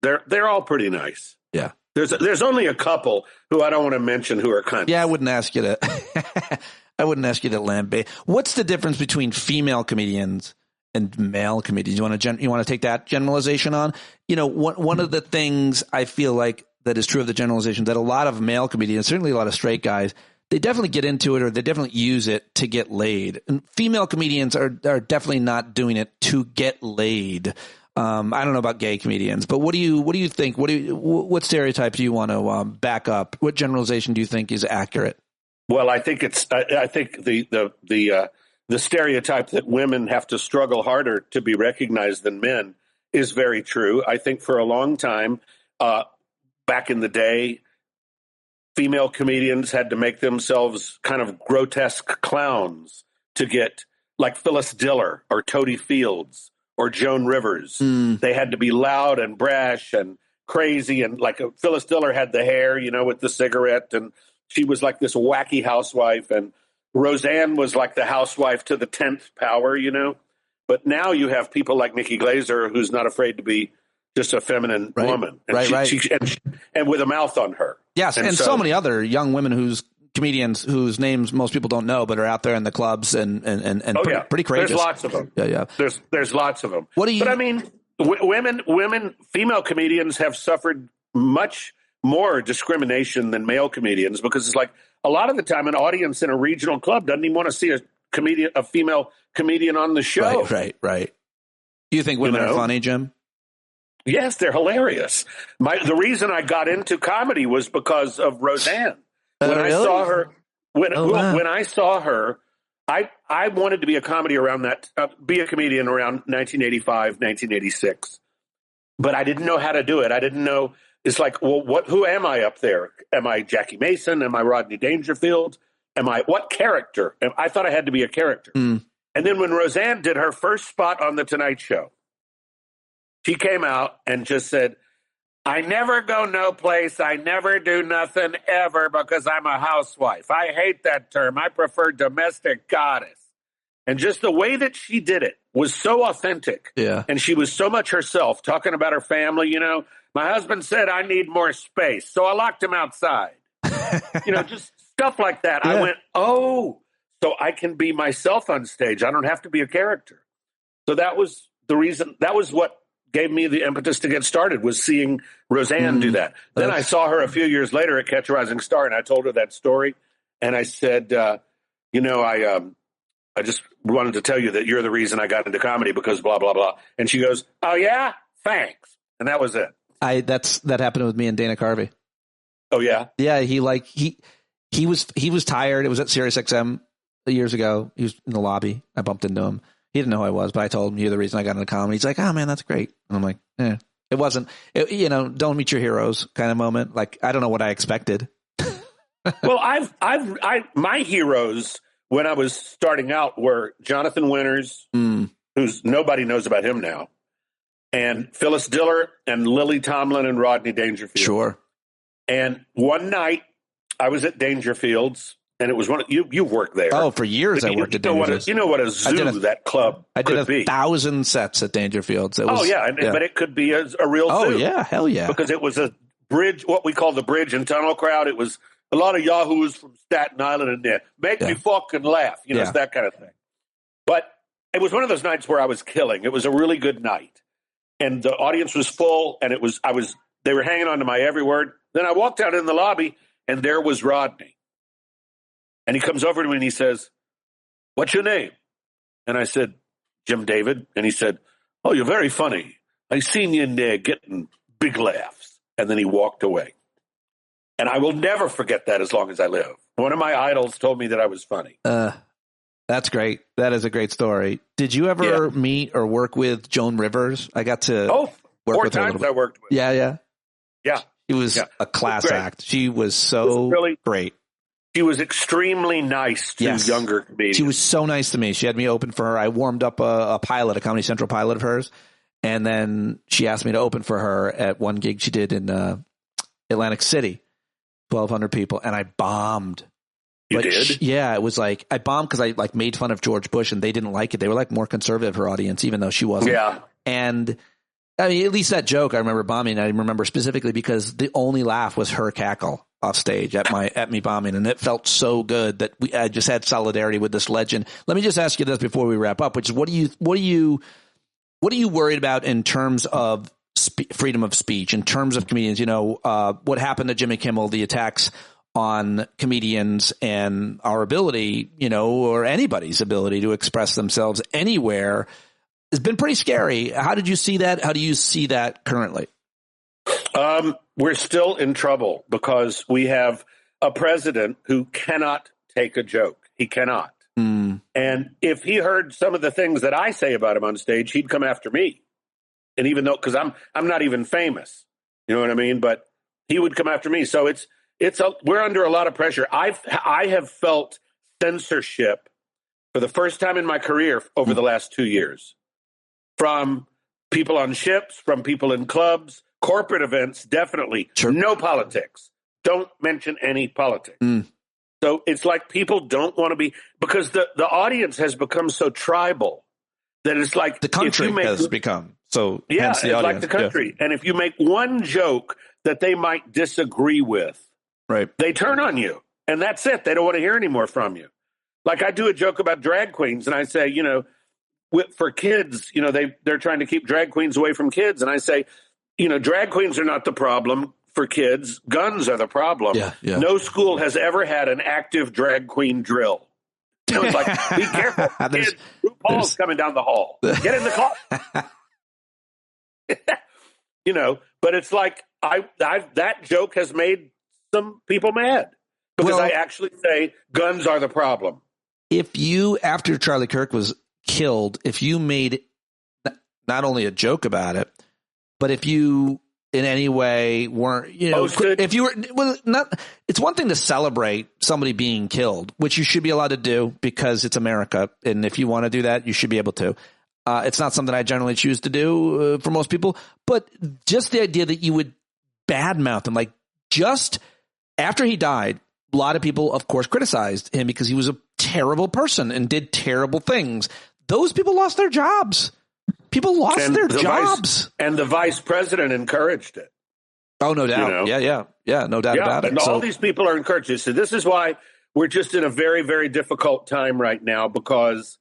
D: They're all pretty nice.
A: Yeah.
D: There's only a couple who I don't want to mention who are kind of.
A: Yeah. I wouldn't ask you to lambaste. What's the difference between female comedians and male comedians? You want to take that generalization on? One of the things I feel like that is true of the generalization that a lot of male comedians, certainly a lot of straight guys, they definitely get into it or they definitely use it to get laid. And female comedians are definitely not doing it to get laid. I don't know about gay comedians, but what do you think? What stereotype do you want to back up? What generalization do you think is accurate?
D: Well, I think the stereotype that women have to struggle harder to be recognized than men is very true. I think for a long time, back in the day, female comedians had to make themselves kind of grotesque clowns to get, like Phyllis Diller or Toady Fields or Joan Rivers. They had to be loud and brash and crazy, and like Phyllis Diller had the hair, with the cigarette, and she was like this wacky housewife, and Roseanne was like the housewife to the 10th power, But now you have people like Nikki Glaser, who's not afraid to be just a feminine woman. And and with a mouth on her.
A: Yes, and so many other young women comedians whose names most people don't know, but are out there in the clubs and pretty courageous.
D: There's lots of them.
A: Yeah.
D: There's lots of them. But female comedians have suffered much more discrimination than male comedians, because it's like a lot of the time an audience in a regional club doesn't even want to see a female comedian on the show.
A: Right. You think women are funny, Jim?
D: Yes, they're hilarious. The reason I got into comedy was because of Roseanne. When I saw her, when I saw her, I wanted to be a comedian around be a comedian around 1985, 1986, but I didn't know how to do it. I didn't know. It's like, well, who am I up there? Am I Jackie Mason? Am I Rodney Dangerfield? What character? I thought I had to be a character. And then when Roseanne did her first spot on The Tonight Show, she came out and just said, I never go no place. I never do nothing ever because I'm a housewife. I hate that term. I prefer domestic goddess. And just the way that she did it was so authentic.
A: Yeah.
D: And she was so much herself, talking about her family. My husband said I need more space, so I locked him outside. Just stuff like that. Yeah. I went, so I can be myself on stage. I don't have to be a character. So that was the reason. That was what gave me the impetus to get started, was seeing Roseanne do that. Then I saw her a few years later at Catch a Rising Star, and I told her that story. And I said, I just wanted to tell you that you're the reason I got into comedy because blah, blah, blah. And she goes, oh, yeah? Thanks. And that was it.
A: That happened with me and Dana Carvey.
D: Oh, yeah?
A: Yeah, he was tired. It was at SiriusXM years ago. He was in the lobby. I bumped into him. He didn't know who I was, but I told him, you're the reason I got into comedy. He's like, oh, man, that's great. And I'm like, it wasn't, don't meet your heroes kind of moment. Like, I don't know what I expected.
D: Well, my heroes when I was starting out were Jonathan Winters, who's nobody knows about him now, and Phyllis Diller and Lily Tomlin and Rodney Dangerfield.
A: Sure.
D: And one night I was at Dangerfield's, and it was you've worked there.
A: Oh, for years I worked at Dangerfield's.
D: You know what a zoo that club
A: I did
D: could be.
A: 1,000 sets at Dangerfield's.
D: But it could be a real zoo.
A: Oh, yeah, hell yeah.
D: Because it was a bridge, what we call the bridge and tunnel crowd. It was a lot of yahoos from Staten Island in there. Make me fucking laugh. It's that kind of thing. But it was one of those nights where I was killing. It was a really good night. And the audience was full, and they were hanging on to my every word. Then I walked out in the lobby, and there was Rodney. And he comes over to me and he says, what's your name? And I said, Jim David. And he said, oh, you're very funny. I seen you in there getting big laughs. And then he walked away. And I will never forget that as long as I live. One of my idols told me that I was funny.
A: That's great. That is a great story. Did you ever meet or work with Joan Rivers? I got to work with her a little bit.
D: I worked with.
A: Yeah. She was a class act. She was so great.
D: She was extremely nice to younger comedians.
A: She was so nice to me. She had me open for her. I warmed up a pilot, a Comedy Central pilot of hers. And then she asked me to open for her at one gig she did in Atlantic City, 1,200 people. And I bombed.
D: You did?
A: It was like, I bombed because I made fun of George Bush and they didn't like it. They were more conservative, her audience, even though she wasn't.
D: Yeah.
A: And I mean, at least that joke I remember bombing. I remember specifically because the only laugh was her cackle off stage at me bombing. And it felt so good that I just had solidarity with this legend. Let me just ask you this before we wrap up, which is what are you worried about in terms of freedom of speech, in terms of comedians? What happened to Jimmy Kimmel, the attacks on comedians and our ability, or anybody's ability to express themselves anywhere has been pretty scary. How did you see that? How do you see that currently?
D: We're still in trouble because we have a president who cannot take a joke. He cannot. And if he heard some of the things that I say about him on stage, he'd come after me. And even though, because I'm not even famous, you know what I mean? But he would come after me. So we're under a lot of pressure. I have felt censorship for the first time in my career over the last 2 years, from people on ships, from people in clubs, corporate events, definitely. Sure. No politics. Don't mention any politics. So it's like people don't want to be, because the audience has become so tribal that it's like
A: the country has become. So
D: it's like the country. Yeah. And if you make one joke that they might disagree with,
A: right,
D: they turn on you, and that's it. They don't want to hear any more from you. Like I do a joke about drag queens, and I say, for kids, they're trying to keep drag queens away from kids, and I say, drag queens are not the problem for kids. Guns are the problem.
A: Yeah.
D: No school has ever had an active drag queen drill. It's like, be careful, kids. RuPaul's coming down the hall. Get in the car. But it's like that joke has made some people mad because I actually say guns are the problem.
A: If you, after Charlie Kirk was killed, if you made not only a joke about it, but if you in any way weren't, if you were it's one thing to celebrate somebody being killed, which you should be allowed to do because it's America. And if you want to do that, you should be able to. It's not something I generally choose to do for most people, but just the idea that you would badmouth him, just after he died, a lot of people, of course, criticized him because he was a terrible person and did terrible things. Those people lost their jobs. People lost their jobs.
D: And the vice president encouraged it.
A: Oh, no doubt. Yeah, no doubt about it.
D: And all these people are encouraged. So this is why we're just in a very, very difficult time right now because,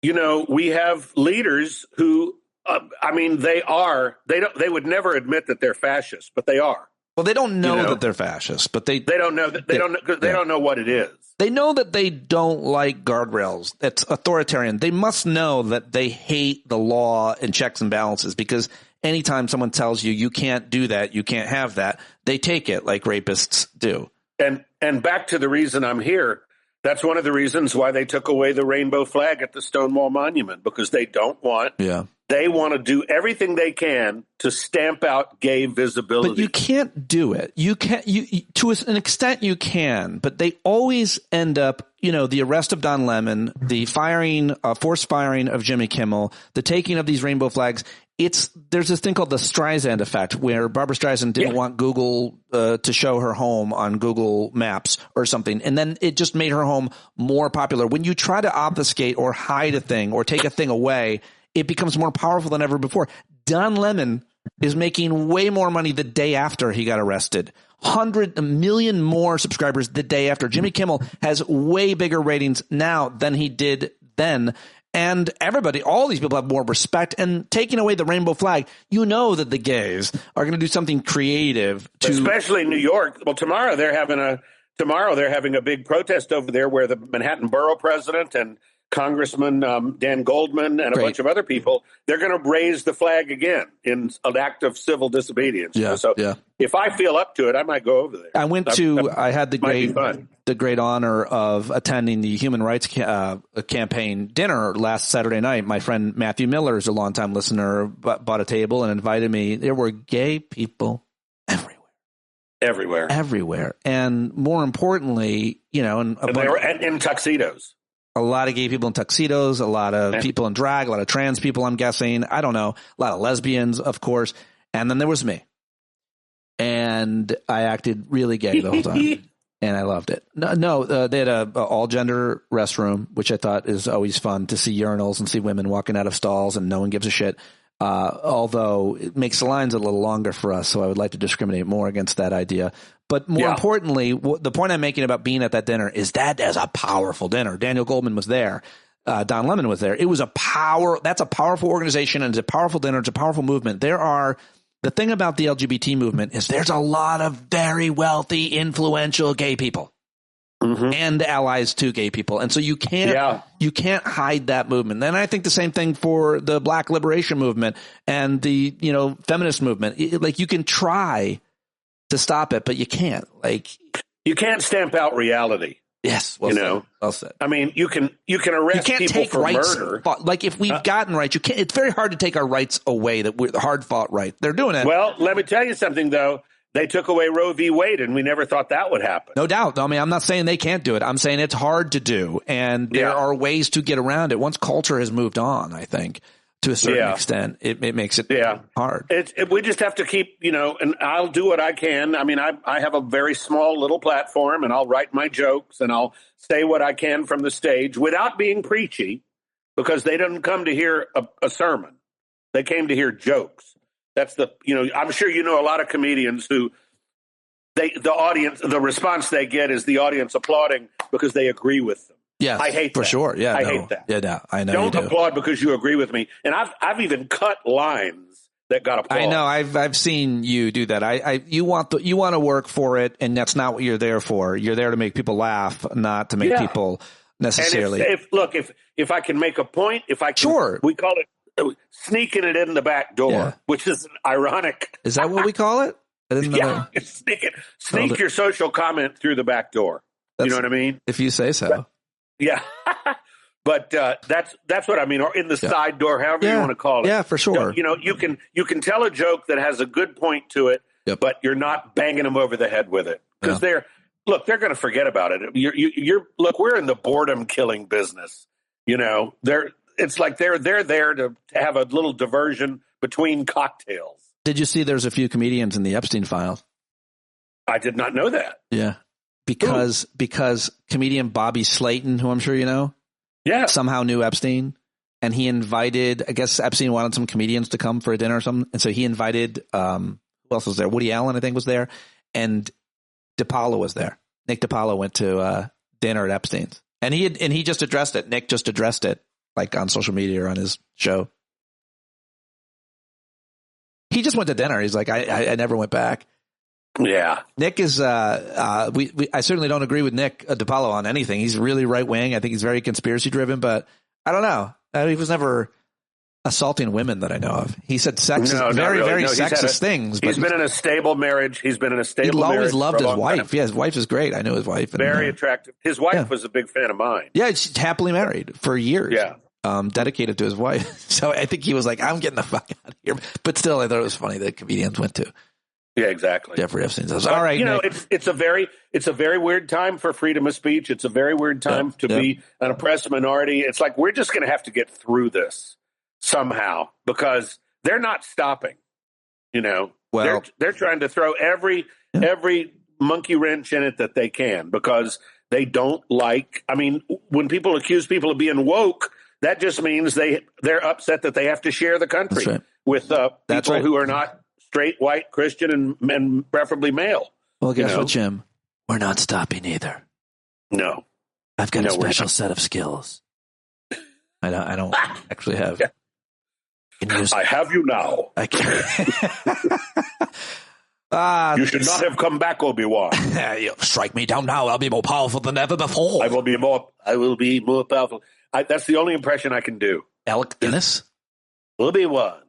D: we have leaders who, they would never admit that they're fascist, but they are.
A: Well, they don't know that they're fascist, but they
D: don't know that they don't know what it is.
A: They know that they don't like guardrails. It's authoritarian. They must know that they hate the law and checks and balances because anytime someone tells you you can't do that, you can't have that, they take it like rapists do.
D: And back to the reason I'm here, That's one of the reasons why they took away the rainbow flag at the Stonewall Monument, because they don't want.
A: Yeah.
D: They want to do everything they can to stamp out gay visibility.
A: But you can't do it. You can't. You to an extent you can, but they always end up. The arrest of Don Lemon, the firing, forced firing of Jimmy Kimmel, the taking of these rainbow flags. There's this thing called the Streisand effect, where Barbra Streisand didn't want Google to show her home on Google Maps or something, and then it just made her home more popular. When you try to obfuscate or hide a thing or take a thing away, it becomes more powerful than ever before. Don Lemon is making way more money the day after he got arrested. 100 million more subscribers the day after. Jimmy Kimmel has way bigger ratings now than he did then. And everybody, all these people have more respect. And taking away the rainbow flag, that the gays are going to do something creative.
D: Especially in New York. Well, tomorrow they're having a big protest over there where the Manhattan Borough president and Congressman Dan Goldman and a bunch of other people, they're going to raise the flag again in an act of civil disobedience. If I feel up to it, I might go over there.
A: I had the great honor of attending the Human Rights Campaign dinner last Saturday night. My friend Matthew Miller is a longtime listener, bought a table and invited me. There were gay people everywhere. And more importantly, and
D: they were in tuxedos.
A: A lot of gay people in tuxedos, a lot of people in drag, a lot of trans people, I'm guessing. I don't know. A lot of lesbians, of course. And then there was me. And I acted really gay the whole time. And I loved it. They had a all-gender restroom, which I thought is always fun to see urinals and see women walking out of stalls and no one gives a shit. Although it makes the lines a little longer for us, so I would like to discriminate more against that idea. But more importantly, the point I'm making about being at that dinner is that is a powerful dinner. Daniel Goldman was there. Don Lemon was there. It was that's a powerful organization, and it's a powerful dinner. It's a powerful movement. The thing about the LGBT movement is there's a lot of very wealthy, influential gay people. And allies to gay people. And so you can't hide that movement. And I think the same thing for the Black liberation movement and the, feminist movement. You can try to stop it, but you can't.
D: You can't stamp out reality.
A: Yes. Well said.
D: I mean, you can arrest people for murder.
A: If we've gotten rights, you can't. It's very hard to take our rights away. That we're the hard fought right. They're doing it.
D: Well, let me tell you something though. They took away Roe v. Wade, and we never thought that would happen.
A: No doubt. I mean, I'm not saying they can't do it. I'm saying it's hard to do, and there are ways to get around it. Once culture has moved on, I think, to a certain extent, it makes it hard.
D: We just have to keep, and I'll do what I can. I mean, I have a very small little platform, and I'll write my jokes, and I'll say what I can from the stage without being preachy, because they didn't come to hear a sermon. They came to hear jokes. That's I'm sure a lot of comedians who the response they get is the audience applauding because they agree with them.
A: Yeah,
D: I hate
A: for
D: that.
A: Sure. Yeah,
D: I hate that.
A: Yeah, no, I know.
D: Don't applaud because you agree with me. And I've even cut lines that got applaud.
A: I know. I've seen you do that. You want to work for it, and that's not what you're there for. You're there to make people laugh, not to make people necessarily.
D: And if I can make a point, we call it sneaking it in the back door, which is ironic.
A: Is that what we call it?
D: Sneak your social comment through the back door. You know what I mean?
A: If you say so.
D: Yeah. But that's what I mean, or in the side door, however you want to call it.
A: Yeah, for sure.
D: You can tell a joke that has a good point to it, but you're not banging them over the head with it, because they're going to forget about it. We're in the boredom killing business. It's like they're there to have a little diversion between cocktails.
A: Did you see there's a few comedians in the Epstein files?
D: I did not know that.
A: Yeah. Because comedian Bobby Slayton, who I'm sure you know, somehow knew Epstein, and he invited, I guess Epstein wanted some comedians to come for a dinner or something, and so he invited, who else was there? Woody Allen, I think, was there, and DiPaolo was there. Nick DiPaolo went to dinner at Epstein's, and he just addressed it. Nick just addressed it, like on social media or on his show. He just went to dinner. He's like, I never went back.
D: Yeah.
A: Nick is, I certainly don't agree with Nick DiPaolo on anything. He's really right wing. I think he's very conspiracy driven, but I don't know. He was never assaulting women that I know of. He said sexist, very sexist things. But
D: he's been in a stable marriage. He
A: always loved his wife. Yeah, his wife is great. I knew his wife.
D: Very attractive. His wife was a big fan of mine.
A: Yeah, she's happily married for years.
D: Yeah.
A: Dedicated to his wife. So I think he was like, I'm getting the fuck out of here. But still, I thought it was funny that comedians went to.
D: Yeah, exactly.
A: Jeffrey Epstein says, all right, Nick.
D: It's a very weird time for freedom of speech. It's a very weird time to be an oppressed minority. It's like, we're just going to have to get through this somehow because they're not stopping, Well, they're trying to throw every monkey wrench in it that they can because they don't like, when people accuse people of being woke, that just means they're upset that they have to share the country with people who are not straight, white, Christian, and preferably male.
A: Well, guess what, Jim? We're not stopping either.
D: No.
A: I've got a special set of skills. I don't actually have.
D: I have you now.
A: I can't.
D: You should not have come back, Obi-Wan.
A: Strike me down now. I'll be more powerful than ever before.
D: I will be more powerful. That's the only impression I can do.
A: Alec Guinness?
D: Obi-Wan.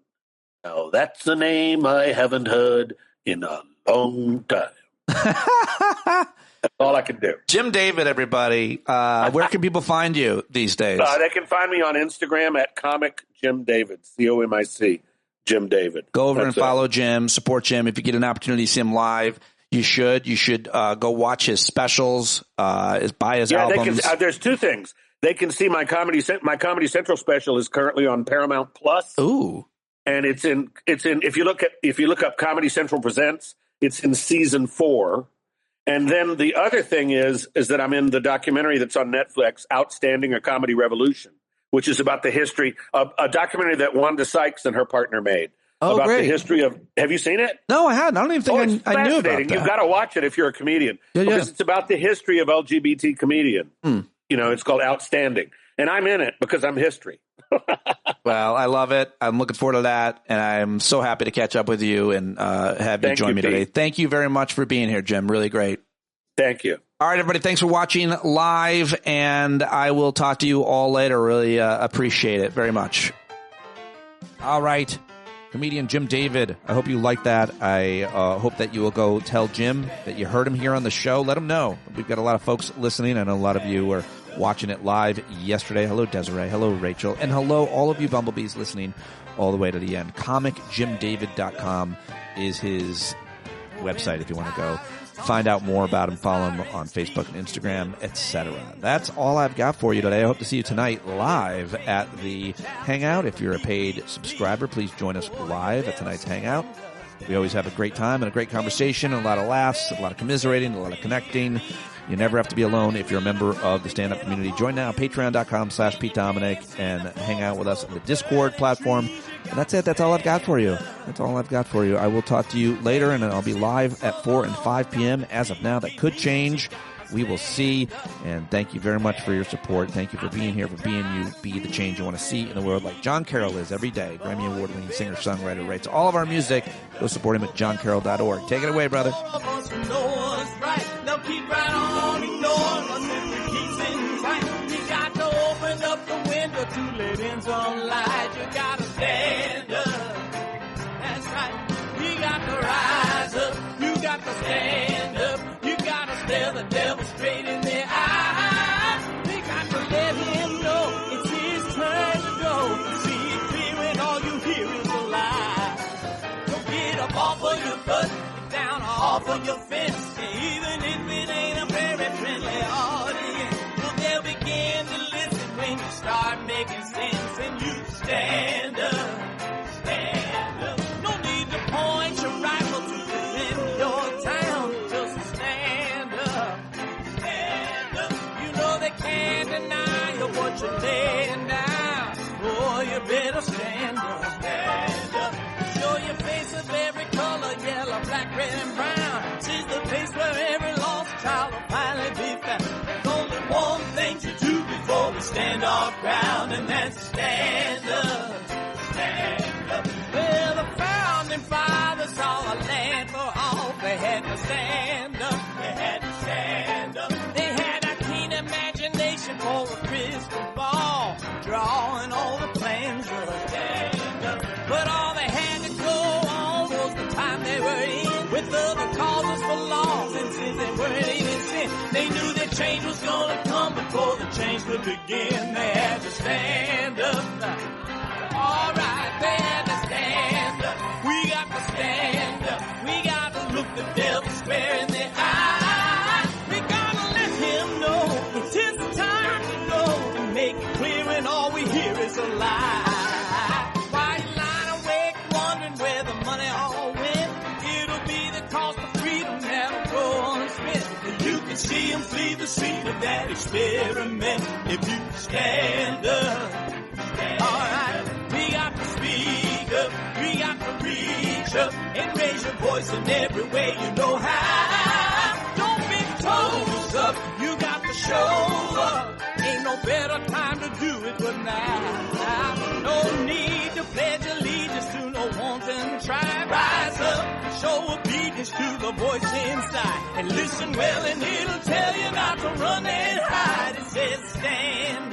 D: Now, that's a name I haven't heard in a long time. That's all I can do.
A: Jim David, everybody. Where can people find you these days?
D: They can find me on Instagram at Comic Jim David, COMIC, Jim David.
A: Go over and follow Jim, support Jim. If you get an opportunity to see him live, you should. You should go watch his specials, buy his albums.
D: There's two things. They can see my Comedy Central special is currently on Paramount Plus.
A: Ooh.
D: And it's in if you look up Comedy Central Presents, it's in season 4. And then the other thing is that I'm in the documentary that's on Netflix, Outstanding: A Comedy Revolution, which is about the history of a documentary that Wanda Sykes and her partner made.
A: Oh,
D: about
A: great.
D: The history of. Have you seen it?
A: No, I hadn't. I don't even think I knew about that.
D: You've got to watch it if you're a comedian because it's about the history of LGBT comedian. It's called Outstanding, and I'm in it because I'm history.
A: Well, I love it. I'm looking forward to that, and I'm so happy to catch up with you and have you join me today. Thank you very much for being here, Jim. Really great.
D: Thank you.
A: All right, everybody. Thanks for watching live, and I will talk to you all later. Really appreciate it very much. All right. Comedian Jim David. I hope you like that. I hope that you will go tell Jim that you heard him here on the show. Let him know. We've got a lot of folks listening. I know a lot of you were watching it live yesterday. Hello, Desiree. Hello, Rachel. And hello, all of you bumblebees listening all the way to the end. ComicJimDavid.com is his website if you want to go find out more about him. Follow him on Facebook and Instagram, etc. That's all I've got for you today. I hope to see you tonight live at the Hangout. If you're a paid subscriber, please join us live at tonight's Hangout. We always have a great time and a great conversation, and a lot of laughs, a lot of commiserating, a lot of connecting. You never have to be alone if you're a member of the stand-up community. Join now, patreon.com/Pete Dominic, and hang out with us on the Discord platform. And that's it. That's all I've got for you. That's all I've got for you. I will talk to you later, and I'll be live at 4 and 5 p.m. As of now, that could change. We will see. And thank you very much for your support. Thank you for being here, for being you. Be the change you want to see in the world like John Carroll is every day. Grammy Award-winning singer-songwriter, writes all of our music. Go support him at johncarroll.org. Take it away, brother.
B: Keep right on ignoring us if we keep sitting tight. You got to open up the window to let in some light. You got to stand up. That's right. You got to rise up. You got to stand up. You got to stare the devil straight in the eye. We got to let him know it's his turn to go. See it clear when all you hear is a lie. Don't get up off of your butt, get down off of your fence. Even if it ain't a very friendly audience, well, they'll begin to listen when you start making sense and you stand up, stand up. No need to point your rifle to defend your town, just stand up, stand up. You know they can't deny you what you're laying down. Oh, you better stand up, stand up. Show your face of every color, yellow, black, red, and brown. She's the place where every lost child will finally be found. There's only one thing to do before we stand our ground, and that's stand up, stand up. Well, the founding fathers saw a land for all. They had to stand up, they had to stand up. They had a keen imagination for a crystal ball, drawing all the plans of the day. change was gonna come before the change could begin. They had to stand up. All right, they had to stand up. We got to stand up. We got to look the devil square in the eye. We gotta let him know it's his time to go and make it clear when all we hear is a lie. Why you lying awake wondering where the money all went? It'll be the cost of freedom that'll go unspent. You can see him flee the scene of that experiment if you stand up. All right, we got to speak up, we got to reach up and raise your voice in every way you know how. Don't be toes up, you got to show up. Ain't no better time to do it but now. No need to pledge allegiance to no wanton tribe. Rise up, show obedience to the voice inside, and listen well and it'll tell you not to run and hide. It says stand